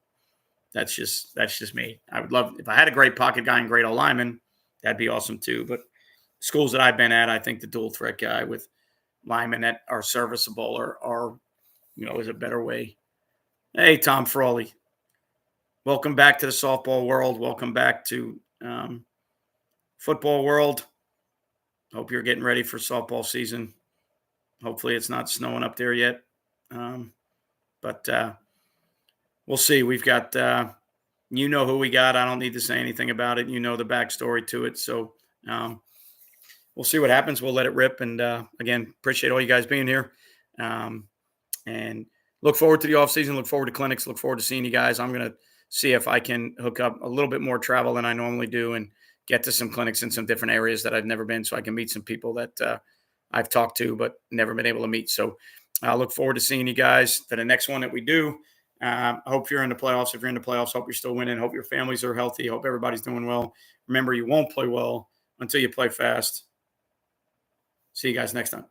S1: that's just me. I would love, if I had a great pocket guy and great lineman, that'd be awesome too. But schools that I've been at, I think the dual threat guy with linemen that are serviceable are is a better way. Hey, Tom Frawley, welcome back to the softball world. Welcome back to football world. Hope you're getting ready for softball season. Hopefully it's not snowing up there yet. But we'll see. We've got, who we got. I don't need to say anything about it. You know the backstory to it. So we'll see what happens. We'll let it rip. And again, appreciate all you guys being here. And look forward to the off season. Look forward to clinics. Look forward to seeing you guys. I'm going to see if I can hook up a little bit more travel than I normally do and get to some clinics in some different areas that I've never been, so I can meet some people that I've talked to but never been able to meet. So I look forward to seeing you guys for the next one that we do. I hope you're in the playoffs. If you're in the playoffs, hope you're still winning. Hope your families are healthy. Hope everybody's doing well. Remember, you won't play well until you play fast. See you guys next time.